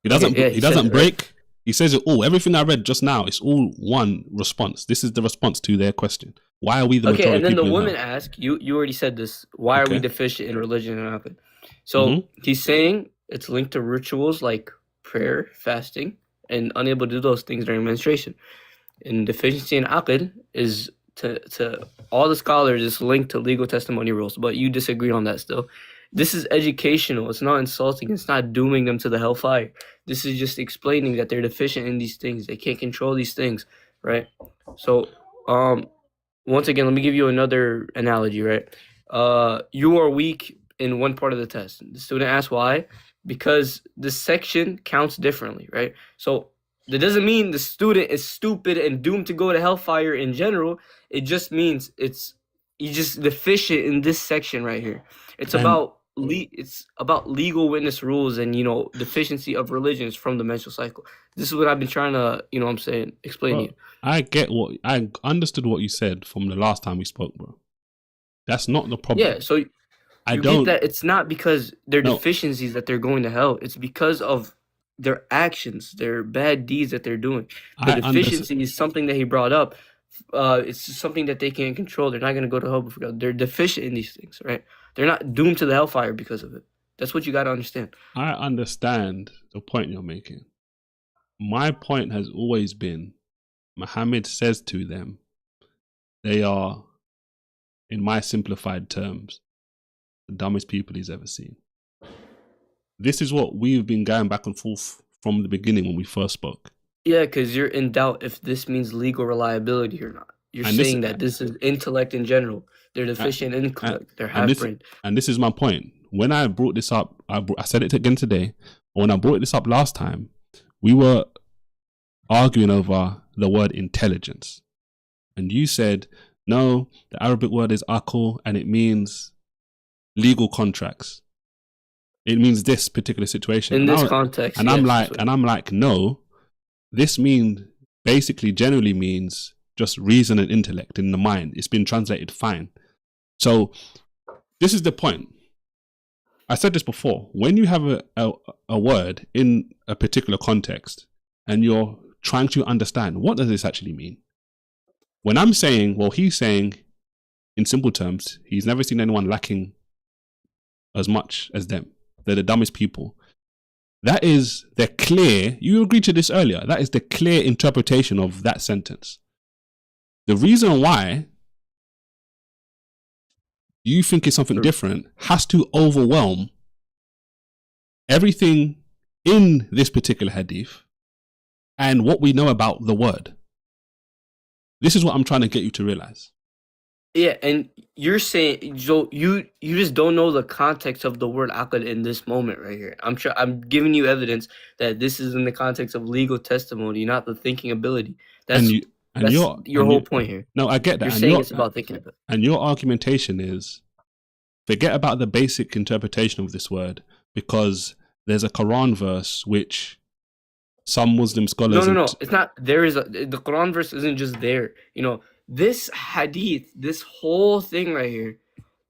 He doesn't break. Right? He says it all. Everything I read just now, it's all one response. This is the response to their question. Why are we the majority of people? Okay, and then the woman asks, you already said this, why are we deficient in religion and aqid? So he's saying it's linked to rituals like prayer, fasting, and unable to do those things during menstruation. And deficiency in aqid is to all the scholars is linked to legal testimony rules, but you disagree on that still. This is educational. It's not insulting. It's not dooming them to the hellfire. This is just explaining that they're deficient in these things. They can't control these things, right? So, once again, let me give you another analogy, right? You are weak in one part of the test. The student asks why. Because the section counts differently, right? So that doesn't mean the student is stupid and doomed to go to hellfire in general. It just means you're just deficient in this section right here. It's about legal witness rules and deficiency of religions from the menstrual cycle. This is what I've been trying to explain to you. I understood what you said from the last time we spoke, bro. That's not the problem. Yeah, so you get that it's not because they're deficiencies that they're going to hell. It's because of their actions, their bad deeds that they're doing. The deficiency is something that he brought up. It's something that they can't control. They're not going to go to hell because they're deficient in these things, right? They're not doomed to the hellfire because of it. That's what you got to understand. I understand the point you're making. My point has always been, Muhammad says to them, they are, in my simplified terms, the dumbest people he's ever seen. This is what we've been going back and forth from the beginning when we first spoke. Yeah, because you're in doubt if this means legal reliability or not. You're And saying that this is intellect in general. They're deficient in intellect. They're half-brained. And this is my point. When I brought this up, I said it again today. When I brought this up last time, we were arguing over the word intelligence. And you said, no, the Arabic word is akal and it means legal contracts. It means this particular situation. In this context. And I'm like, no, this basically generally means just reason and intellect in the mind. It's been translated fine. So this is the point. I said this before. When you have a word in a particular context and you're trying to understand, what does this actually mean? When I'm saying, well, he's saying, in simple terms, he's never seen anyone lacking as much as them. They're the dumbest people. That is the clear, you agreed to this earlier, that is the clear interpretation of that sentence. The reason why you think it's something different has to overwhelm everything in this particular hadith and what we know about the word. This is what I'm trying to get you to realize. Yeah, and you're saying, Joe, you just don't know the context of the word aql in this moment right here. I'm giving you evidence that this is in the context of legal testimony, not the thinking ability. That's your whole point here. No, I get that. You're saying it's about thinking ability. And your argumentation is, forget about the basic interpretation of this word, because there's a Quran verse which some Muslim scholars... No, it's not. The Quran verse isn't just there. You know, this hadith, this whole thing right here,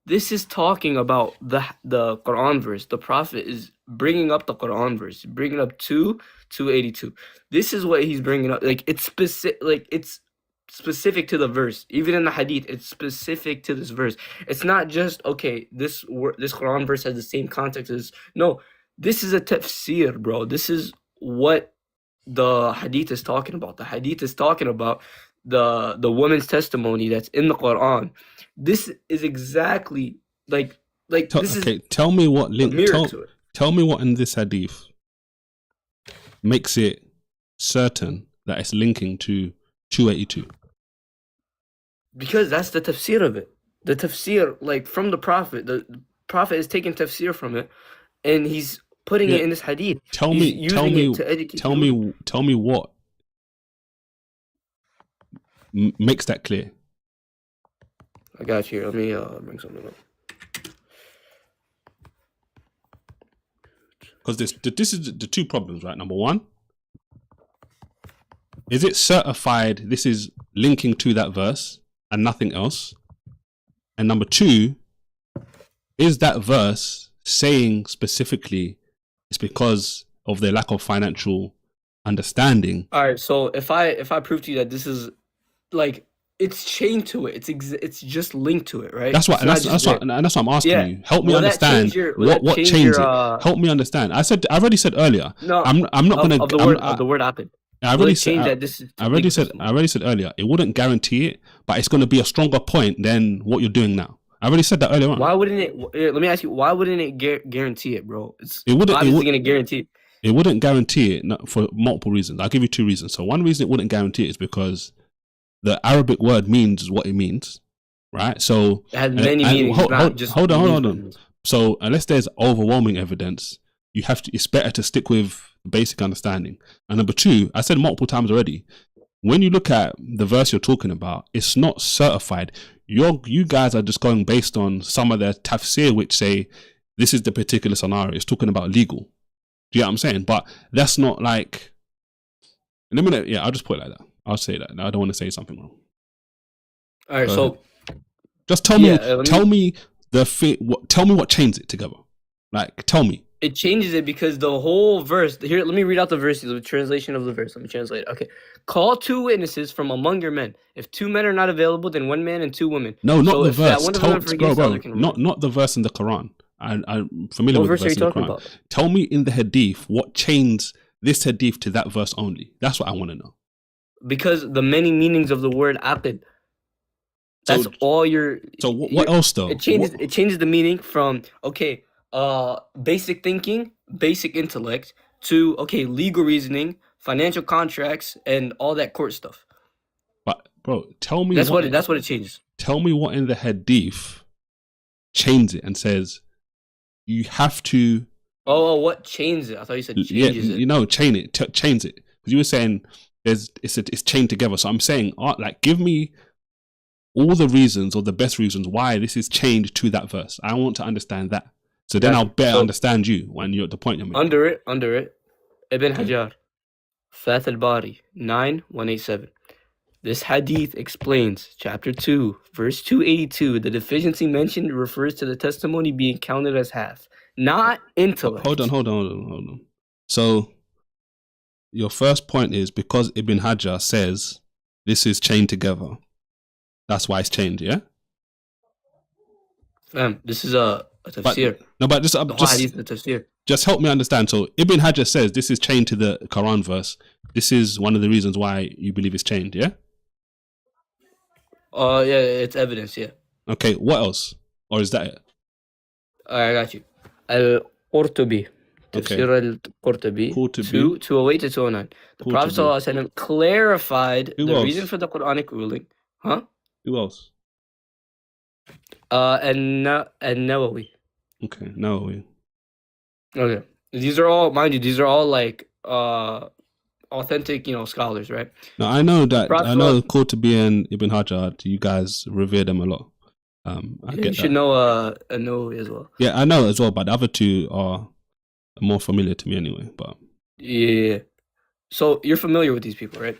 this is talking about the Quran verse. The Prophet is bringing up the Quran verse, bringing up 282. This is what he's bringing up. Like it's specific to the verse. Even in the hadith, it's specific to this verse. It's not just okay. This Quran verse has the same context as no. This is a tafsir, bro. This is what the hadith is talking about. The hadith is talking about the woman's testimony that's in the Quran. This is exactly tell me what link to it. Tell me what in this hadith makes it certain that it's linking to 282. Because that's the tafsir of it. The tafsir, like from the Prophet. The Prophet is taking tafsir from it and he's putting it in this hadith. Tell me what makes that clear. I got you. Let me bring something up. Because this is the two problems, right? Number one, is it certified this is linking to that verse and nothing else? And number two, is that verse saying specifically it's because of their lack of financial understanding? All right, so if I prove to you that this is like it's chained to it, it's just linked to it, right? That's what I'm asking you. Help me understand what changes it. Help me understand. I already said earlier. No, I'm not going to of the word happened. I already said earlier. It wouldn't guarantee it, but it's going to be a stronger point than what you're doing now. I already said that earlier on. Why wouldn't it? Let me ask you. Why wouldn't it guarantee it, bro? It wouldn't going to guarantee it. It wouldn't guarantee it for multiple reasons. I'll give you two reasons. So one reason it wouldn't guarantee it is because the Arabic word means what it means, right? So it has many meanings. Hold on. So unless there's overwhelming evidence, it's better to stick with basic understanding. And number two, I said multiple times already, when you look at the verse you're talking about, it's not certified. You guys are just going based on some of the tafsir which say this is the particular scenario. It's talking about legal. Do you know what I'm saying? But that's not like... I'll just put it like that. I'll say that. I don't want to say something wrong. All right, so just tell me what chains it together. Like, tell me. It changes it because the whole verse here. Let me read out the verse, the translation of the verse. Let me translate it. Okay, call 2 witnesses from among your men. If 2 men are not available, then 1 man and 2 women. No, not the verse. Not the verse in the Quran. I'm familiar with the verse in the Quran. Tell me in the hadith what chains this hadith to that verse only? That's what I want to know. Because the many meanings of the word aqid. That's all you're. So what else though? It changes the meaning from basic thinking, basic intellect to legal reasoning, financial contracts, and all that court stuff. But bro, tell me that's what it changes. Tell me what in the hadith changes it and says you have to. Oh, what changes it? I thought you said changes it. You know, change it. Change it because you were saying it's chained together. So I'm saying, like, give me all the reasons or the best reasons why this is changed to that verse. I want to understand that. So then I'll better understand you when you're at the point you're making. Under it, Ibn Hajar, Fath al-Bari, 9187. This hadith explains, chapter 2, verse 282, the deficiency mentioned refers to the testimony being counted as half, not intellect. Hold on. So your first point is because Ibn Hajar says this is chained together. That's why it's changed, yeah? This is a tafsir. Just help me understand. So Ibn Hajar says this is chained to the Quran verse. This is one of the reasons why you believe it's chained, yeah? Yeah, it's evidence, yeah. Okay, what else? Or is that it? I got you. Al-Qurtubi. Tafsir al-Qurtubi. 208 to 209. The Prophet ﷺ clarified the reason for the Quranic ruling. Huh? Who else? And Nawawi. Okay, Nawawi. Okay. These are all, mind you, these are all like authentic, scholars, right? No, I know that. I know Qurtubi and Ibn Hajar. You guys revere them a lot. You should know Nawawi as well. Yeah, I know as well, but the other two are more familiar to me anyway. But yeah. So you're familiar with these people, right?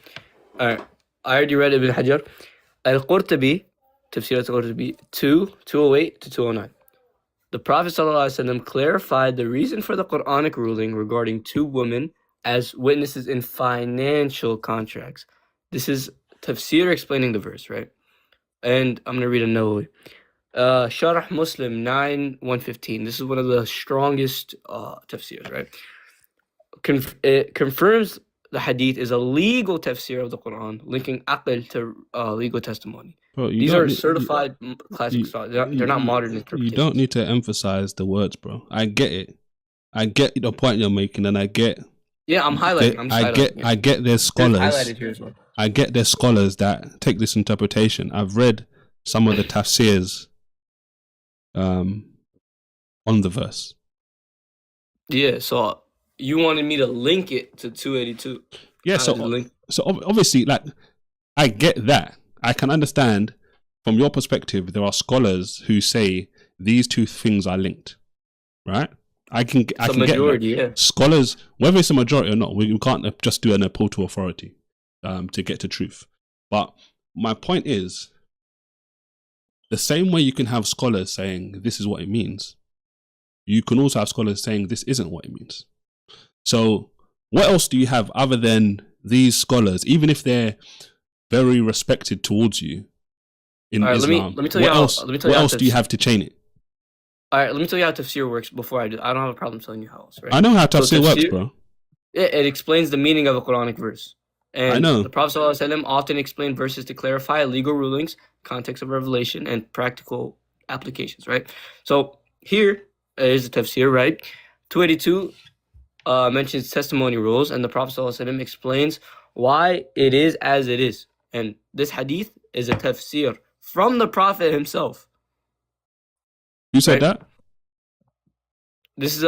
All right. I already read Ibn Hajar. Al-Qurtubi, Tafsir al-Qurtubi, 208 to 209. The Prophet ﷺ clarified the reason for the Quranic ruling regarding two women as witnesses in financial contracts. This is Tafsir explaining the verse, right? And I'm going to read a Nawawi. Sharh Muslim 9-115. This is one of the strongest tafsirs, right? It confirms the hadith is a legal tafsir of the Quran, linking aql to legal testimony. Bro, these are certified classic scholars. They're not modern interpretations. You don't need to emphasize the words, bro. I get it. I get the point you're making, and I get. Yeah, I'm highlighting. I get there's scholars. Highlighted here as well. I get there's scholars that take this interpretation. I've read some of the tafsirs on the verse. Yeah, so you wanted me to link it to 282. Yeah, so obviously, like, I get that. I can understand from your perspective, there are scholars who say these two things are linked, right? I can get that. Yeah. Scholars, whether it's a majority or not, we can't just do an appeal to authority to get to truth. But my point is, the same way you can have scholars saying this is what it means, you can also have scholars saying this isn't what it means. So what else do you have other than these scholars, even if they're very respected towards you in Islam? What else do you have to chain it? All right, let me tell you how tafsir works before I do. I don't have a problem telling you how else, right? I know how tafsir works, bro. It explains the meaning of a Quranic verse. And I know. The Prophet ﷺ often explained verses to clarify legal rulings, context of revelation, and practical applications, right? So here is the tafsir, right? 282 mentions testimony rules, and the Prophet ﷺ explains why it is as it is. And this hadith is a tafsir from the Prophet himself. You said that? This is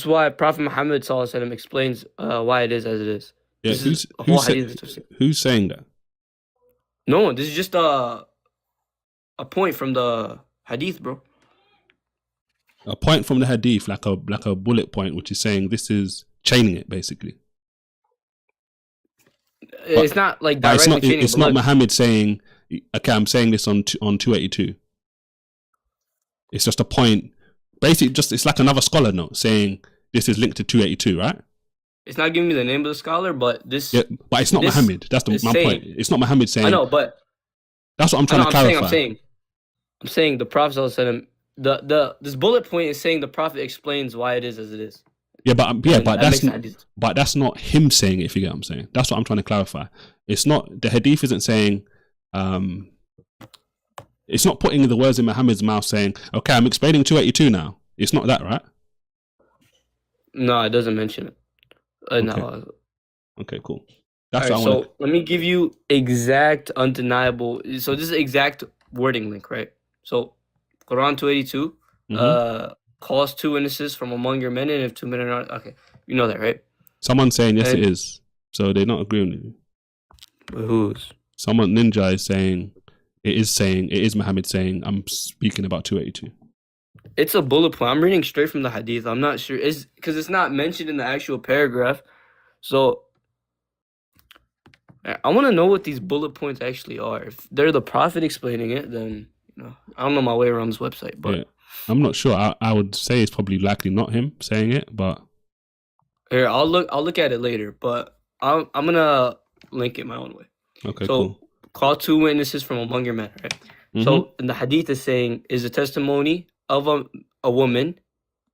why Prophet Muhammad ﷺ explains why it is as it is. Yeah, who's saying that? No, this is just a point from the hadith, bro. A point from the hadith, like a bullet point, which is saying this is chaining it, basically. It's not like directly chaining. It's not Muhammad saying, okay, I'm saying this on 282. It's just a point. Basically, it's like another scholar note saying this is linked to 282, right? It's not giving me the name of the scholar, but this. Yeah, but it's not Muhammad. That's my point. It's not Muhammad saying. I know, but that's what I'm trying to clarify. I'm saying the Prophet ﷺ. This bullet point is saying the Prophet explains why it is as it is. And that that's makes the hadith. but that's not him saying it. If you get what I'm saying, that's what I'm trying to clarify. It's not the hadith isn't saying. It's not putting the words in Muhammad's mouth saying, "Okay, I'm explaining 282 now." It's not that, right? No, it doesn't mention it. Okay. No. Okay, cool. That's That's what what I want. so let me give you exact, undeniable. So this is exact wording link, right? So Quran 282 calls 2 witnesses from among your men, and if 2 men are not, okay, you know that, right? Someone's saying yes, And it is. So they're not agreeing with you. who's? Someone Ninja is saying it is Muhammad saying I'm speaking about 282. It's a bullet point. I'm reading straight from the hadith. I'm not sure. It's because it's not mentioned in the actual paragraph. So I want to know what these bullet points actually are. If they're the Prophet explaining it, then I don't know my way around this website. But Yeah. I'm not sure. I would say it's probably likely not him saying it, but here I'll look at it later. But I'm gonna link it my own way. okay, So cool. call 2 witnesses from among your men, right? So in the hadith is saying is a testimony of a woman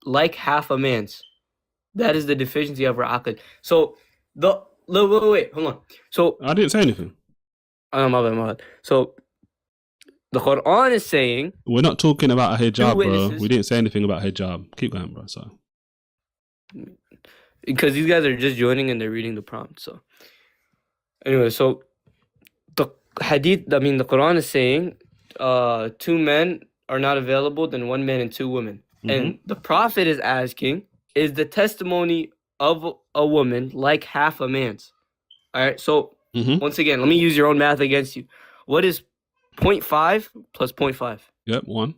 like half a man's. That is the deficiency of her aqd. So wait, hold on. So I didn't say anything. my bad. So the Quran is saying We're not talking about a hijab, bro. witnesses. We didn't say anything about hijab. Keep going, bro. So because these guys are just joining and they're reading the prompt. So anyway, so the Quran is saying 2 men are not available, then 1 man and 2 women. And the Prophet is asking, is the testimony of a woman like half a man's? All right, so once again, let me use your own math against you. What is 0.5 plus 0.5? Yep, 1.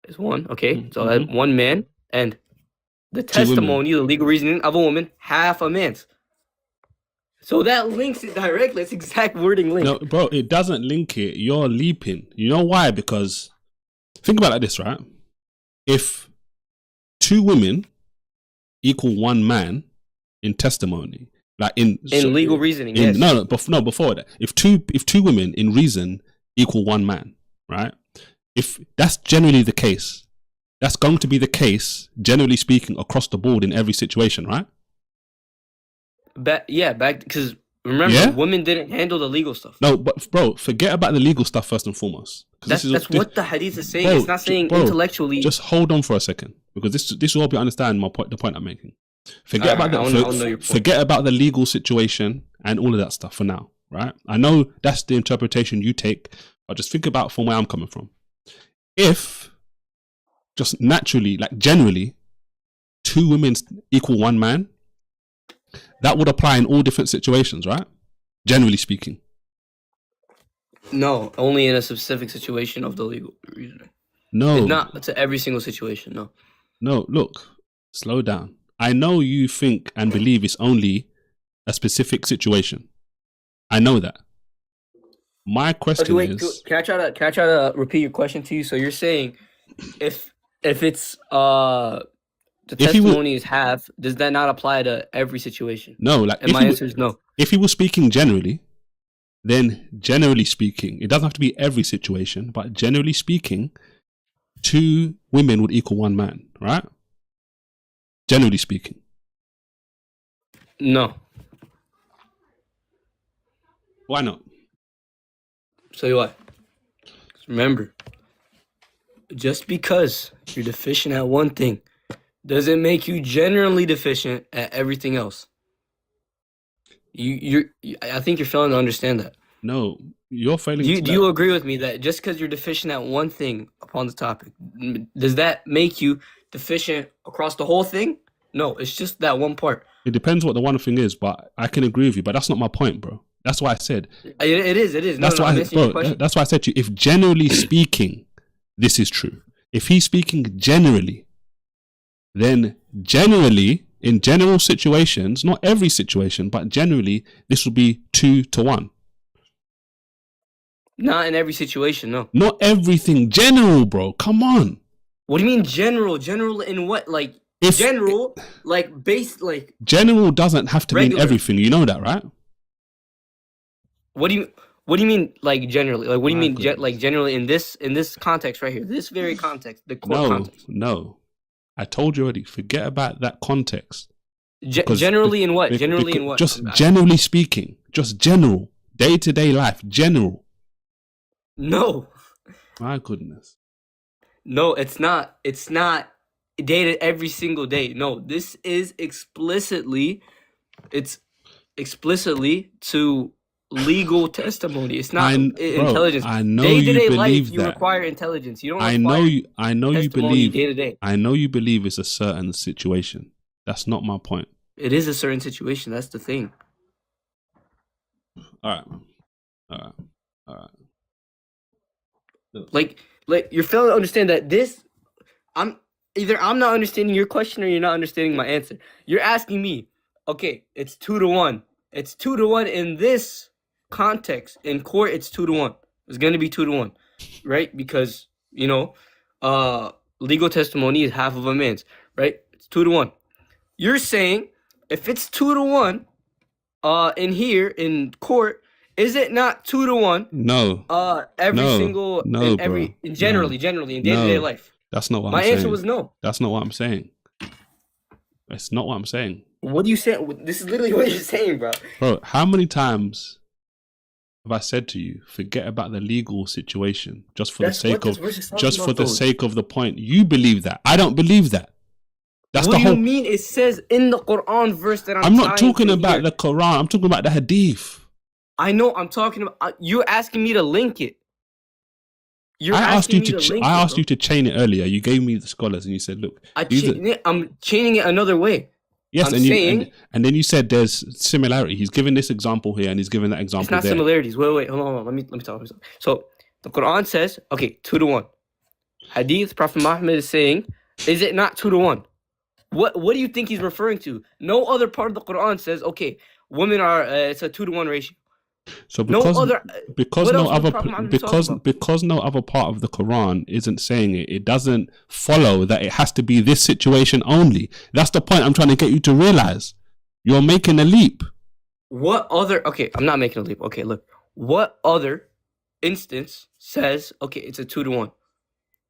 Is 1, okay. So that's 1 man, and the testimony, the legal reasoning of a woman, half a man's. So that links it directly. It's exact wording link. No, bro, it doesn't link it. You're leaping. You know why? Because think about it like this, right? If 2 women equal 1 man in testimony, like in legal reasoning, yes. Before that. If two women in reason equal 1 man, right? If that's generally the case, that's going to be the case, generally speaking, across the board in every situation, right? Back because remember, women didn't handle the legal stuff. No, but bro, forget about the legal stuff first and foremost. That's what the hadith is saying. Bro, it's not saying intellectually. Just hold on for a second, because this will help you understand the point I'm making. Forget about the legal situation and all of that stuff for now, right? I know that's the interpretation you take, but just think about from where I'm coming from. If just naturally, like generally, 2 women equal 1 man, that would apply in all different situations, right? Generally speaking. No, only in a specific situation of the legal reasoning. No. It's not to every single situation, no. No, look, slow down. I know you think and believe it's only a specific situation. I know that. My question is... Can I try to repeat your question to you? So you're saying if it's the testimony is half, does that not apply to every situation? No, like and my answer is no. If he was speaking generally, then generally speaking, it doesn't have to be every situation, but generally speaking, 2 women would equal 1 man, right? Generally speaking. No. Why not? Tell you why. Remember, just because you're deficient at one thing doesn't make you generally deficient at everything else. I think you're failing to understand that. No, you're failing. Do you agree with me that just because you're deficient at one thing upon the topic, does that make you deficient across the whole thing? No, it's just that one part. It depends what the one thing is, but I can agree with you. But that's not my point, bro. That's why I said it is. That's why I said to you, if generally speaking, this is true. If he's speaking generally, then generally, in general situations, not every situation, but generally, this would be 2 to 1. Not in every situation, no. Not everything. General, bro. Come on. What do you mean general? General in what? Like, general, like, base, like... General doesn't have to mean everything. You know that, right? What do you mean, like, generally? Like, what do you mean, like, generally in this context right here? This very context, the core context. No. I told you already. Forget about that context. Because, Generally in what? Generally in what? just generally speaking, just general, day-to-day life, general. No. My goodness. No, it's not. It's not dated every single day. No, this is explicitly. It's explicitly to legal testimony. It's not Bro, intelligence. I know Day to you day life, believe you that. require intelligence. You don't I know require you. I know you testimony believe. day to day. I know you believe it's a certain situation. That's not my point. It is a certain situation. That's the thing. All right. All right. All right. Like you're failing to understand that this. I'm not understanding your question or you're not understanding my answer. You're asking me, okay, it's 2-1. It's 2-1 in this context. In court, it's 2-1. It's gonna be 2-1, right? Because legal testimony is half of a man's, right? It's 2-1. You're saying if it's 2-1, in here in court, is it not 2-1? No. Generally in day to day life. That's not what My I'm saying. answer was no. That's not what I'm saying. That's not what I'm saying. What are you saying? This is literally what you're saying, bro. Bro, how many times have I said to you, forget about the legal situation just for the sake of the point? You believe that. I don't believe that. What do you mean? It says in the Quran verse that I'm not talking about the Quran. I'm talking about the Hadith. I know. I'm talking about. You're asking me to link it. I asked you to chain it earlier. You gave me the scholars and you said, "Look, I'm chaining it another way." Yes, and then you said there's similarity. He's given this example here and he's given that example there. It's not similarities. Wait, hold on. Let me talk. So the Quran says, okay, 2-1. Hadith, Prophet Muhammad is saying, is it not 2-1? What do you think he's referring to? No other part of the Quran says, okay, women are it's a 2-1 ratio. So because no other part of the Quran isn't saying it, it doesn't follow that it has to be this situation only. That's the point I'm trying to get you to realize. You're making a leap. Okay, I'm not making a leap. Okay, look. What other instance says, okay, it's a 2-1?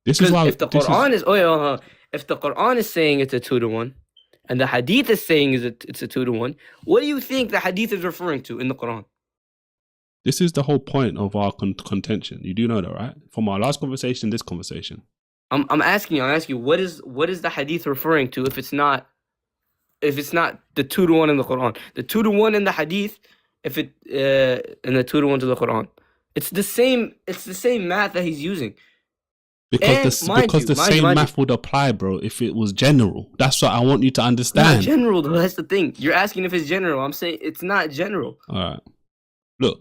This is why if the Quran is saying it's a 2-1 and the Hadith is saying it's a 2-1, what do you think the Hadith is referring to in the Quran? This is the whole point of our contention. You do know that, right? From our last conversation, this conversation. I'm asking you, what is the Hadith referring to if it's not the 2-1 in the Quran? The 2-1 in the Hadith, and the 2-1 to the Quran. It's the same math that he's using. Because the same math would apply, bro, if it was general. That's what I want you to understand. It's not general, though. That's the thing. You're asking if it's general. I'm saying it's not general. All right. Look.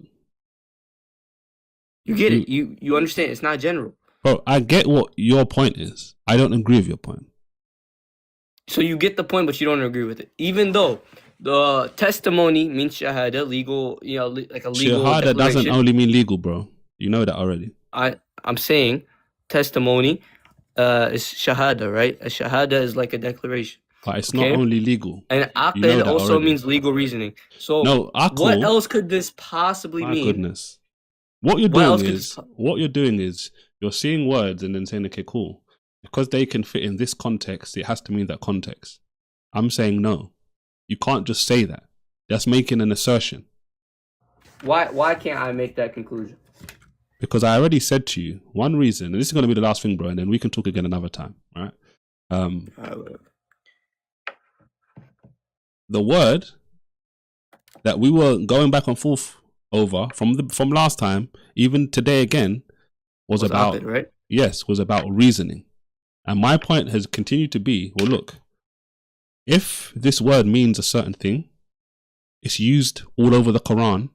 You get it. You understand. It's not general. Bro, I get what your point is. I don't agree with your point. So you get the point, but you don't agree with it. Even though the testimony means shahada, legal, like a legal shahada doesn't only mean legal, bro. You know that already. I'm saying testimony is shahada, right? A shahada is like a declaration. But it's not only legal. And aqid also means legal reasoning. So what else could this possibly mean? My goodness. What you're doing is you're seeing words and then saying, okay, cool. Because they can fit in this context, it has to mean that context. I'm saying no. You can't just say that. That's making an assertion. Why can't I make that conclusion? Because I already said to you, one reason, and this is going to be the last thing, bro, and then we can talk again another time, right? The word that we were going back and forth over from last time, even today again, was about it, right? Yes, was about reasoning. And my point has continued to be, well, look, if this word means a certain thing, it's used all over the Quran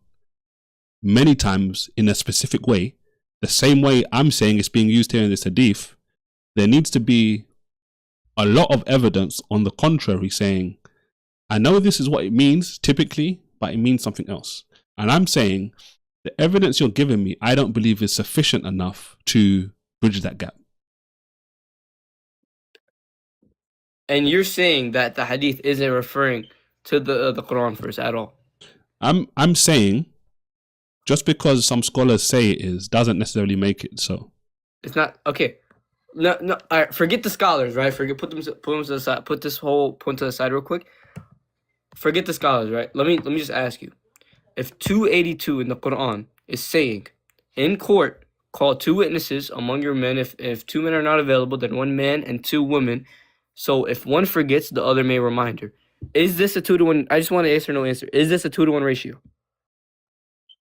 many times in a specific way, the same way I'm saying it's being used here in this hadith, there needs to be a lot of evidence on the contrary saying, I know this is what it means typically, but it means something else. And I'm saying the evidence you're giving me, I don't believe is sufficient enough to bridge that gap. And you're saying that the hadith isn't referring to the Quran verse at all. I'm saying just because some scholars say it is doesn't necessarily make it so. It's not okay. No. All right, forget the scholars, right? Put them to the side. Put this whole point to the side real quick. forget the scholars, right? Let me just ask you. If 282 in the Quran is saying, in court, call two witnesses among your men. If two men are not available, then one man and two women. So if one forgets, the other may remind her. Is this a 2 to 1? I just want an yes or no answer. Is this a 2 to 1 ratio?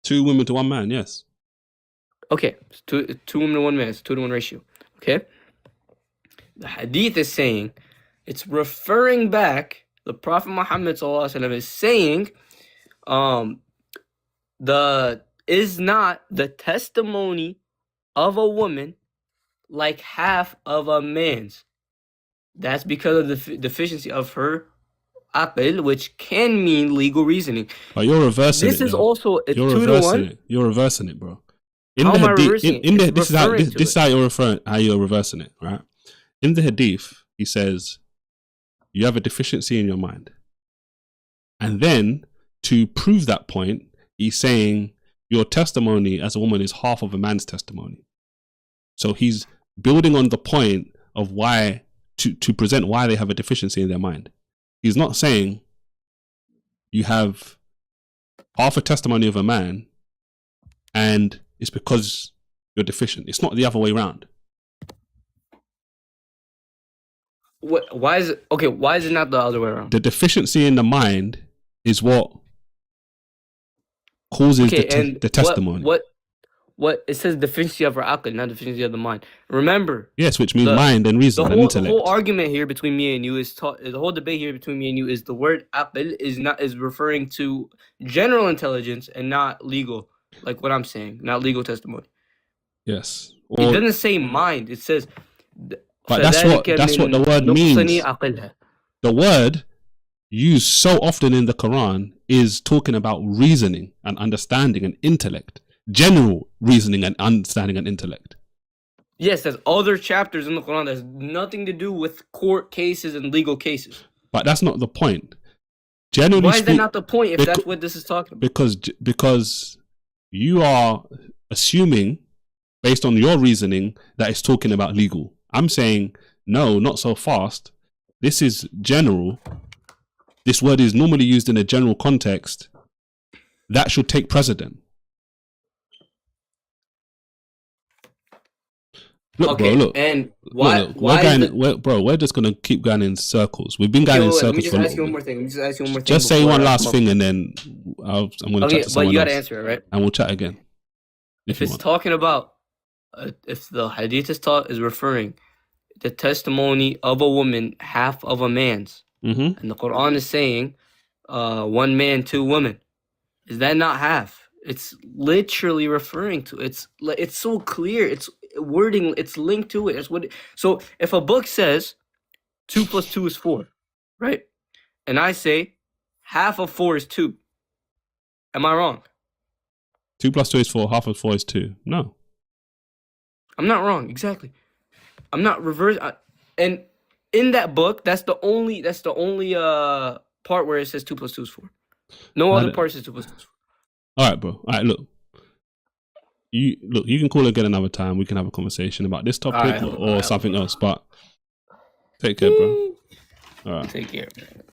2 women to 1 man, yes. Okay, two women to one man. It's a 2 to 1 ratio. Okay. The hadith is saying, it's referring back. The Prophet Muhammad ﷺ is saying, is not the testimony of a woman like half of a man's. That's because of the deficiency of her aql, which can mean legal reasoning. But you're reversing This it. is Though. also a You're 2 to 1. it. You're reversing it, bro. How am I reversing it? This is how you're reversing it, right? In the hadith, he says you have a deficiency in your mind, and then to prove that point, he's saying your testimony as a woman is half of a man's testimony. So he's building on the point of why to present why they have a deficiency in their mind. He's not saying you have half a testimony of a man and it's because you're deficient. It's not the other way around. Why is it okay? Why is it not the other way around? The deficiency in the mind is what causes the testimony. What it says deficiency of her aql, not deficiency of the mind. Remember, yes, which means mind and reason and intellect. The whole argument here between me and you the whole debate here between me and you is the word aql is referring to general intelligence and not legal, like what I'm saying, not legal testimony. Yes, it doesn't say mind. It says. But that's what the word means. The word used so often in the Quran is talking about reasoning and understanding and intellect. General reasoning and understanding and intellect. Yes, there's other chapters in the Quran that has nothing to do with court cases and legal cases. But that's not the point. Generally, why is that not the point if that's what this is talking about? Because you are assuming, based on your reasoning, that it's talking about legal. I'm saying, no, not so fast. This is general. This word is normally used in a general context. That should take precedent. Look, okay, bro, look. And why? Look, we're just gonna keep going in circles. We've been going in circles. Let me just ask you one more thing. Just say one last thing, and then I'm gonna chat to someone else. But you gotta answer it, right? And we'll chat again. If it's talking about, if the hadith is referring the testimony of a woman, half of a man's, and the Quran is saying, 1 man, 2 women, is that not half? It's literally referring to it's so clear. It's wording. It's linked to it. It's what. So if a book says 2 + 2 is 4, right? And I say half of 4 is 2. Am I wrong? 2 + 2 is 4. Half of 4 is 2. No, I'm not wrong. Exactly. I'm not reverse. And in that book, that's the only part where it says 2 + 2 is 4. No other part says 2 + 2 is 4. All right, bro. All right, look. You can call again another time. We can have a conversation about this topic or something else. But take care, bro. All right. Take care.